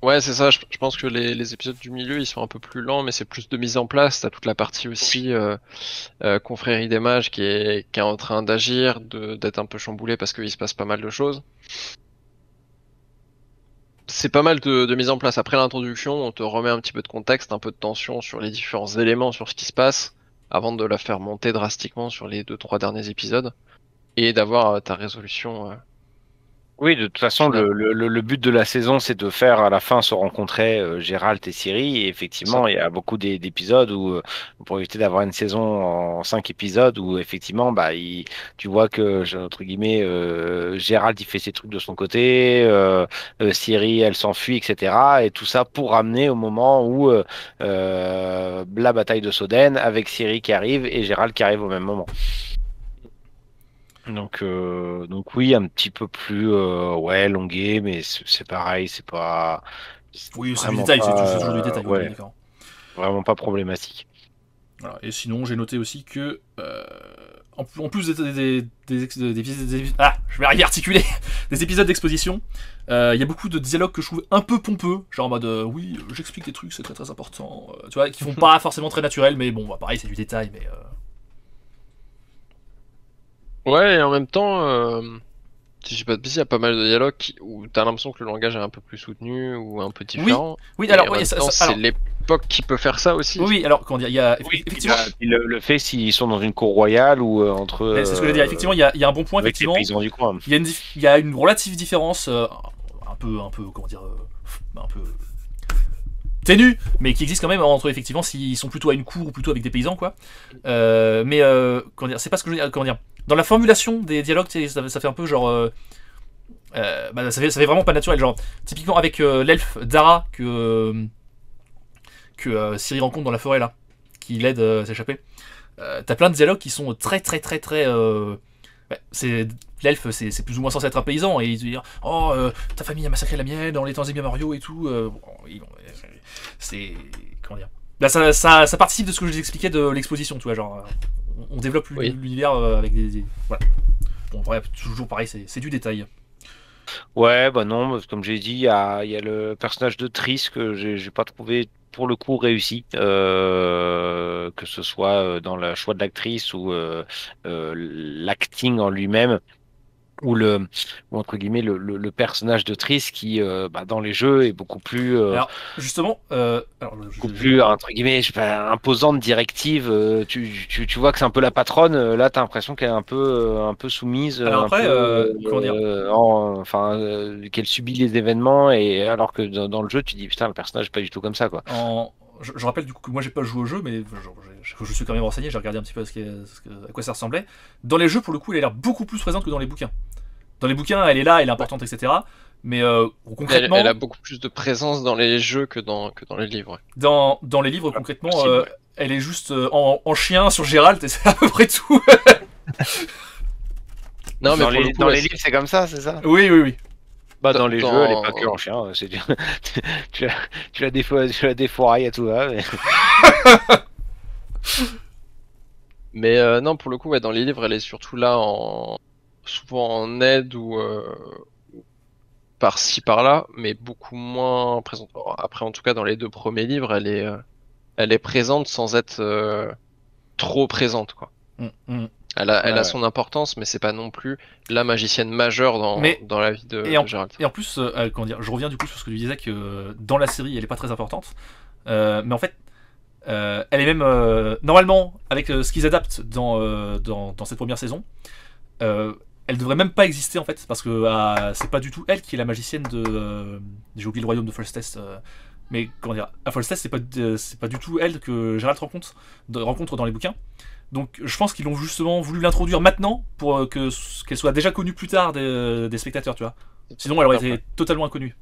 Ouais, c'est ça. Je pense que les épisodes du milieu, ils sont un peu plus lents, mais c'est plus de mise en place. T'as toute la partie aussi confrérie des mages qui est en train d'agir, d'être un peu chamboulé parce qu'il se passe pas mal de choses. C'est pas mal de mise en place. Après l'introduction, on te remet un petit peu de contexte, un peu de tension sur les différents éléments, sur ce qui se passe, avant de la faire monter drastiquement sur les 2-3 derniers épisodes, et d'avoir ta résolution Oui, de toute façon, finale. le but de la saison, c'est de faire à la fin se rencontrer Gérald et Ciri. Et C'est ça. effectivement, il y a beaucoup d'épisodes où, pour éviter d'avoir une saison en 5 épisodes, où effectivement, bah, tu vois que, entre guillemets, Gérald, il fait ses trucs de son côté, Ciri, elle s'enfuit, etc. Et tout ça pour ramener au moment où la bataille de Soden, avec Ciri qui arrive et Gérald qui arrive au même moment. Donc oui, un petit peu plus ouais, longué, mais c'est pareil, c'est Oui, c'est du vraiment détail, pas c'est toujours du détail, oui, on est ouais, d'accord. vraiment pas problématique. Voilà. Et sinon, j'ai noté aussi que. En plus je vais arriver à articuler des épisodes d'exposition. Il y a beaucoup de dialogues que je trouve un peu pompeux, genre en mode oui, j'explique des trucs, c'est très très important. Tu vois, qui font pas forcément très naturel, mais bon, bah, pareil, c'est du détail, mais. Ouais, et en même temps, si j'ai pas de bêtises, il y a pas mal de dialogues où t'as l'impression que le langage est un peu plus soutenu ou un peu Oui, différent. oui, Et alors, en oui, même temps, c'est alors, l'époque qui peut faire ça aussi. oui, alors, comment dire, il y a Oui, effectivement. le fait s'ils sont dans une cour royale ou entre C'est ce que je veux dire. Effectivement, il y a un bon point. avec les Effectivement, paysans du coin. il y a une relative différence, comment dire, un peu ténue, mais qui existe quand même entre effectivement s'ils sont plutôt à une cour ou plutôt avec des paysans, quoi. Mais comment dire, c'est pas ce que je veux dire. Comment dire. Dans la formulation des dialogues, ça fait un peu genre. Bah, ça fait vraiment pas naturel. Genre, typiquement avec l'elfe Dara que Ciri rencontre dans la forêt là, qui l'aide à s'échapper. T'as plein de dialogues qui sont très très très très. C'est l'elfe, c'est plus ou moins censé être un paysan et il dit oh ta famille a massacré la mienne dans les temps et Mario et tout. C'est comment dire. Là, ça participe de ce que je vous expliquais de l'exposition, tu vois, genre on développe Oui. l'univers avec voilà. Bon, bref, toujours pareil, c'est du détail. Ouais, bah non, parce que comme j'ai dit, il y a le personnage de Triss que j'ai pas trouvé pour le coup réussi, que ce soit dans le choix de l'actrice ou l'acting en lui-même. Ou entre guillemets le personnage de Triss qui bah, dans les jeux est Alors, justement, beaucoup plus entre guillemets je sais pas, imposante, directive, tu vois que c'est un peu la patronne, là t'as l'impression qu'elle est un peu soumise, alors un peu après, comment dire. enfin qu'elle subit les événements, et alors que dans le jeu tu dis putain, le personnage est pas du tout comme ça, quoi. Je rappelle du coup que moi j'ai pas joué au jeu, mais je suis quand même renseigné, j'ai regardé un petit peu à quoi ça ressemblait. Dans les jeux, pour le coup, elle a l'air beaucoup plus présente que dans les bouquins. Dans les bouquins, elle est là, elle est importante, etc. Mais concrètement, Elle a beaucoup plus de présence dans les jeux que dans les livres. Ouais. dans les livres, Ah, concrètement, possible, ouais. elle est juste en chien sur Gérald, et c'est à peu près tout. Non, mais Dans pour le les, coup, dans ouais, les livres c'est comme ça, c'est ça? Oui, oui, oui. Bah dans les jeux elle est pas que dans- en chien, c'est tu la, tu la défourailles à tout va, mais... Mais non, pour le coup, ouais, dans les livres, elle est surtout là souvent en aide ou par-ci par-là, mais beaucoup moins présente. Après, en tout cas, dans les deux premiers livres, elle est présente sans être trop présente, quoi. Mm, mm. Elle a Ouais. son importance, mais c'est pas non plus la magicienne majeure dans la vie de Gérald. Et en plus, comment dire, je reviens du coup sur ce que tu disais que dans la série, elle est pas très importante. Mais en fait, elle est même normalement avec ce qu'ils adaptent dans cette première saison. Elle devrait même pas exister en fait, parce que c'est pas du tout elle qui est la magicienne de. J'ai oublié le royaume de Folstest. Mais comment dire, à Folstest, c'est pas du tout elle que Gérald rencontre dans les bouquins. Donc je pense qu'ils ont justement voulu l'introduire maintenant pour qu'elle soit déjà connue plus tard des spectateurs, tu vois. Sinon, elle aurait été totalement inconnue.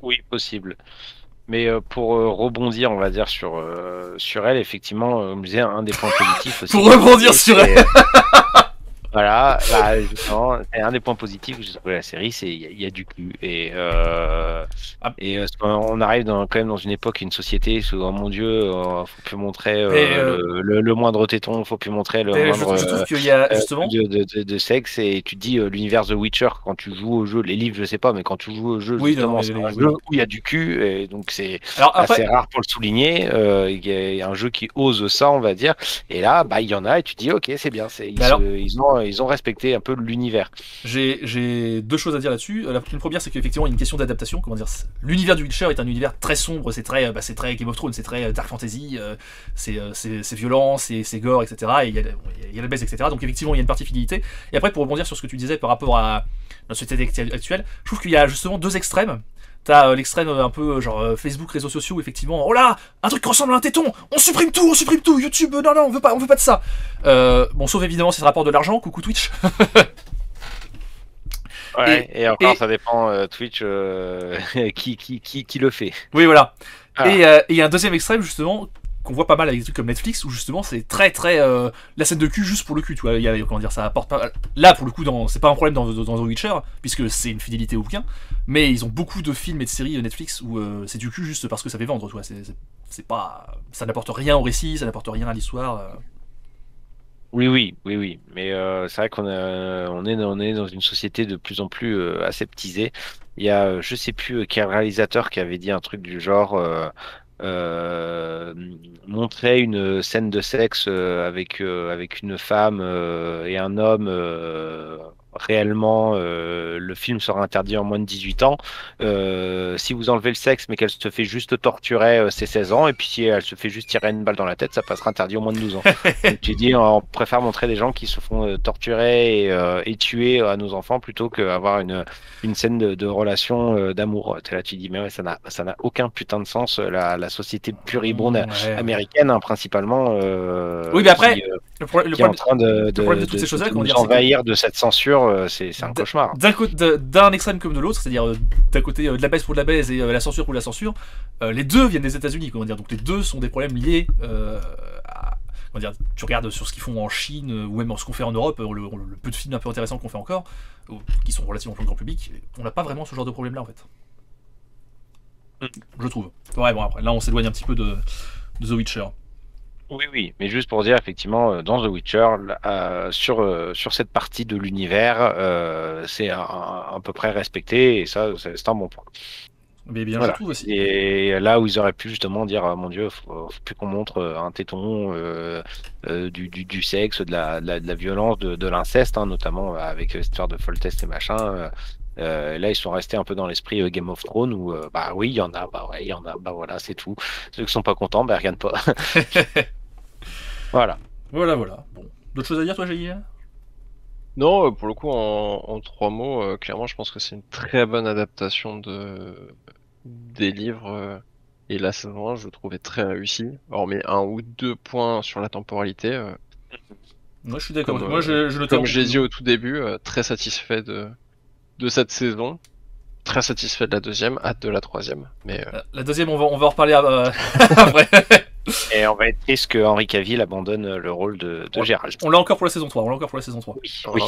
Oui, possible. Mais pour rebondir, on va dire, sur elle, effectivement, on me disait un des points positifs aussi. Pour rebondir sur elle. Voilà, justement, c'est un des points positifs que j'ai trouvé la série, c'est il y a du cul. On arrive quand même dans une époque, une société où, oh mon Dieu, faut plus montrer le moindre téton, faut plus montrer le moindre je trouve qu'il y a justement de sexe. Et tu te dis, l'univers The Witcher, quand tu joues au jeu, les livres, je sais pas, mais quand tu joues au jeu, justement, c'est un jeu où il y a du cul, et donc c'est assez rare pour le souligner. Il y a un jeu qui ose ça, on va dire. Et là, il y en a, et tu te dis, ok, c'est bien, ils ont respecté un peu l'univers. J'ai deux choses à dire là-dessus. La première, c'est qu'effectivement, il y a une question d'adaptation. Comment dire, l'univers du Witcher est un univers très sombre, c'est très Game of Thrones, c'est très Dark Fantasy, c'est violent, c'est gore, etc. Et il y a la baisse, etc. Donc effectivement, il y a une partie fidélité. Et après, pour rebondir sur ce que tu disais par rapport à notre société actuelle, je trouve qu'il y a justement deux extrêmes. T'as l'extrême un peu genre Facebook, réseaux sociaux, où effectivement, oh là, un truc qui ressemble à un téton, on supprime tout, YouTube, non, on veut pas de ça. Bon, sauf évidemment si c'est rapport de l'argent, coucou Twitch. Ouais, et encore, ça dépend Twitch qui le fait. Oui, voilà. Et il y a un deuxième extrême, justement, qu'on voit pas mal avec des trucs comme Netflix, où justement c'est très la scène de cul juste pour le cul, tu vois. Comment dire, ça apporte pas. Là, pour le coup, c'est pas un problème dans The Witcher, puisque c'est une fidélité au bouquin, mais ils ont beaucoup de films et de séries Netflix où c'est du cul juste parce que ça fait vendre, tu vois. C'est pas. Ça n'apporte rien au récit, ça n'apporte rien à l'histoire. Oui, mais c'est vrai on est dans une société de plus en plus aseptisée. Il y a, je sais plus quel réalisateur qui avait dit un truc du genre montrer une scène de sexe avec une femme et un homme réellement, le film sera interdit en moins de 18 ans. Si vous enlevez le sexe, mais qu'elle se fait juste torturer, c'est 16 ans. Et puis si elle se fait juste tirer une balle dans la tête, ça passera interdit au moins de 12 ans. Donc tu dis, on préfère montrer des gens qui se font torturer et tuer à nos enfants plutôt qu'avoir une scène de relation d'amour. Là, tu dis, mais ouais, ça n'a aucun putain de sens. La société puribonde américaine, hein, principalement. Oui, mais après, qui le problème est en train de toutes ces choses-là, nous envahir de cette censure, c'est un cauchemar. D'un extrême comme de l'autre, c'est-à-dire d'un côté de la baisse pour de la baisse et la censure pour la censure, les deux viennent des États-Unis, comment dire. Donc les deux sont des problèmes liés à. Comment dire, tu regardes sur ce qu'ils font en Chine ou même ce qu'on fait en Europe, le peu de films un peu intéressants qu'on fait encore, qui sont relativement pour le grand public, on n'a pas vraiment ce genre de problème-là en fait. Je trouve. Ouais, bon, après, là on s'éloigne un petit peu de The Witcher. Oui, mais juste pour dire, effectivement, dans The Witcher, sur cette partie de l'univers, c'est à peu près respecté, et ça, c'est un bon point. Mais bien, voilà. Je trouve aussi. Et là où ils auraient pu justement dire, mon Dieu, faut plus qu'on montre un téton, du sexe, de la violence, de l'inceste, hein, notamment avec cette histoire de Foltest et machin. Là, ils sont restés un peu dans l'esprit Game of Thrones où, oui, il y en a, il y en a, voilà, c'est tout. Ceux qui sont pas contents, regardent pas. Voilà. Bon. D'autres choses à dire, toi, Jair? Non, pour le coup, en 3 mots, clairement, je pense que c'est une très bonne adaptation des livres. Et la saison 1, je le trouvais très réussie. Hormis 1 ou 2 points sur la temporalité. Moi, je suis d'accord. Moi, comme j'ai dit au tout début, très satisfait de cette saison. Très satisfait de la deuxième, hâte de la troisième. Mais la deuxième, on va en reparler après. Et on va être triste que Henry Cavill abandonne le rôle de Gérald. On l'a encore pour la saison 3. Oui.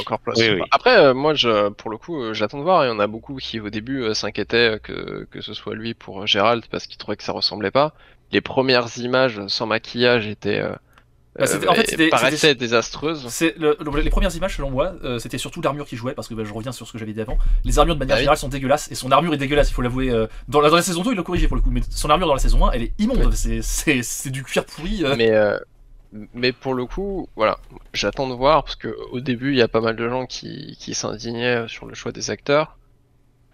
Après, moi, pour le coup, j'attends de voir. Il y en a beaucoup qui, au début, s'inquiétaient que ce soit lui pour Gérald parce qu'ils trouvaient que ça ressemblait pas. Les premières images sans maquillage étaient paraissaient désastreuses. Les premières images, selon moi, c'était surtout l'armure qui jouait, parce que je reviens sur ce que j'avais dit avant. Les armures de manière générale sont dégueulasses, et son armure est dégueulasse, il faut l'avouer. Dans la saison 2, il l'a corrigé pour le coup, mais son armure dans la saison 1, elle est immonde. C'est du cuir pourri. Mais pour le coup, voilà, j'attends de voir, parce que au début, il y a pas mal de gens qui s'indignaient sur le choix des acteurs.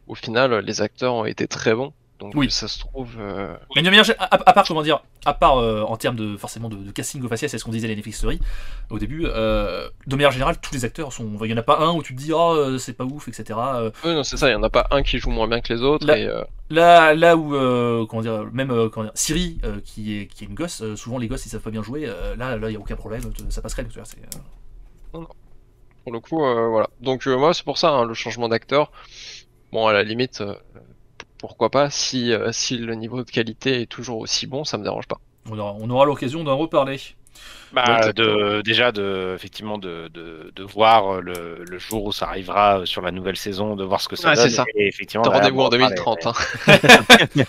Au final, les acteurs ont été très bons. Donc Oui. ça se trouve... Mais de manière à part, comment dire, à part en termes de forcément de casting au faciès, c'est ce qu'on disait à la Netflix Story au début. De manière générale, tous les acteurs sont. Il y en a pas un où tu te dis c'est pas ouf, etc. Oui, non, c'est ça, il y en a pas un qui joue moins bien que les autres. Là- Et, Là où comment dire, même comment dire, Siri qui est une gosse, souvent les gosses ils savent pas bien jouer. Là il y a aucun problème, ça passerait. Tu vois, pour le coup, voilà. Donc moi, c'est pour ça, hein, le changement d'acteur. Bon, à la limite, pourquoi pas, si le niveau de qualité est toujours aussi bon, ça me dérange pas. on aura l'occasion d'en reparler. Bah, déjà effectivement de voir le jour où ça arrivera sur la nouvelle saison, de voir ce que ça Ouais, donne. c'est ça. Et effectivement, T'as derrière, rendez-vous en on va parler, 2030. mais- Hein.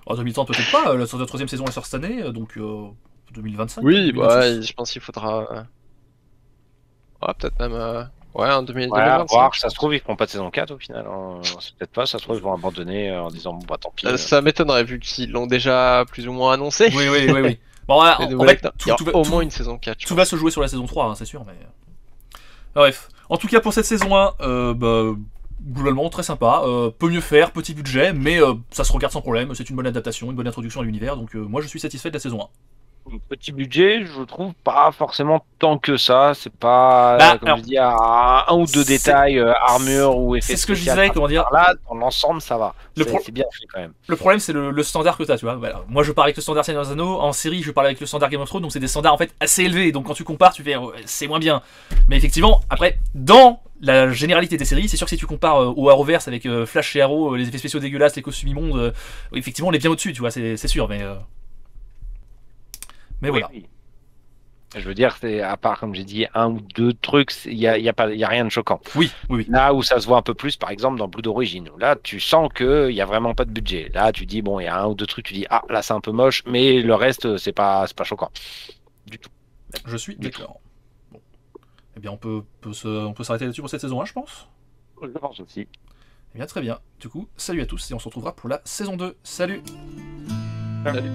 En 2030 peut-être pas. La troisième saison elle sort cette année, donc 2025. Oui, 2026. bah, je pense qu'il faudra... ouais, peut-être même... ouais, en Ouais, 2025. voir, ça se trouve, ils feront pas de saison 4 au final. Hein. C'est peut-être pas, ça se trouve, ils vont abandonner en disant bon bah tant pis. Ça m'étonnerait, vu qu'ils l'ont déjà plus ou moins annoncé. Oui. Bon, voilà, Les en nouveaux fait, acteurs. Il y aura au moins une saison 4, je tout pense. va se jouer sur la saison 3, hein, c'est sûr, mais. Bref. En tout cas, pour cette saison 1, bah, globalement, très sympa. Peut mieux faire, petit budget, mais ça se regarde sans problème. C'est une bonne adaptation, une bonne introduction à l'univers, donc moi je suis satisfait de la saison 1. Petit budget, je trouve pas forcément tant que ça. C'est pas, Bah, comme alors, je dis, à un ou deux c'est- détails, armure ou effets c'est ce que je spéciaux disais, comment dire. Là, dans l'ensemble, ça va. Le pro- C'est bien fait quand même. Le problème, c'est le standard que t'as, tu vois. Voilà. Moi, je parle avec le standard Seigneur des Anneaux. En série, je parle avec le standard Game of Thrones, donc c'est des standards en fait assez élevés. Donc quand tu compares, tu fais c'est moins bien. Mais effectivement, après, dans la généralité des séries, c'est sûr que si tu compares au Arrowverse avec Flash et Arrow, les effets spéciaux dégueulasses, les costumes immondes, effectivement, on est bien au-dessus, tu vois, c'est sûr. Mais voilà. Oui. Je veux dire, c'est à part, comme j'ai dit, un ou deux trucs, il y a rien de choquant. Oui. Là où ça se voit un peu plus, par exemple, dans Blue d'origine. Là, tu sens qu'il n'y a vraiment pas de budget. Là, tu dis, bon, il y a un ou deux trucs, tu dis, ah, là, c'est un peu moche, mais le reste, c'est pas choquant. Du tout. Je suis Du d'accord. Bon. Eh bien, on peut s'arrêter là-dessus pour cette saison 1, je pense. Je pense aussi. Eh bien, très bien. Du coup, salut à tous et on se retrouvera pour la saison 2. Salut! Salut.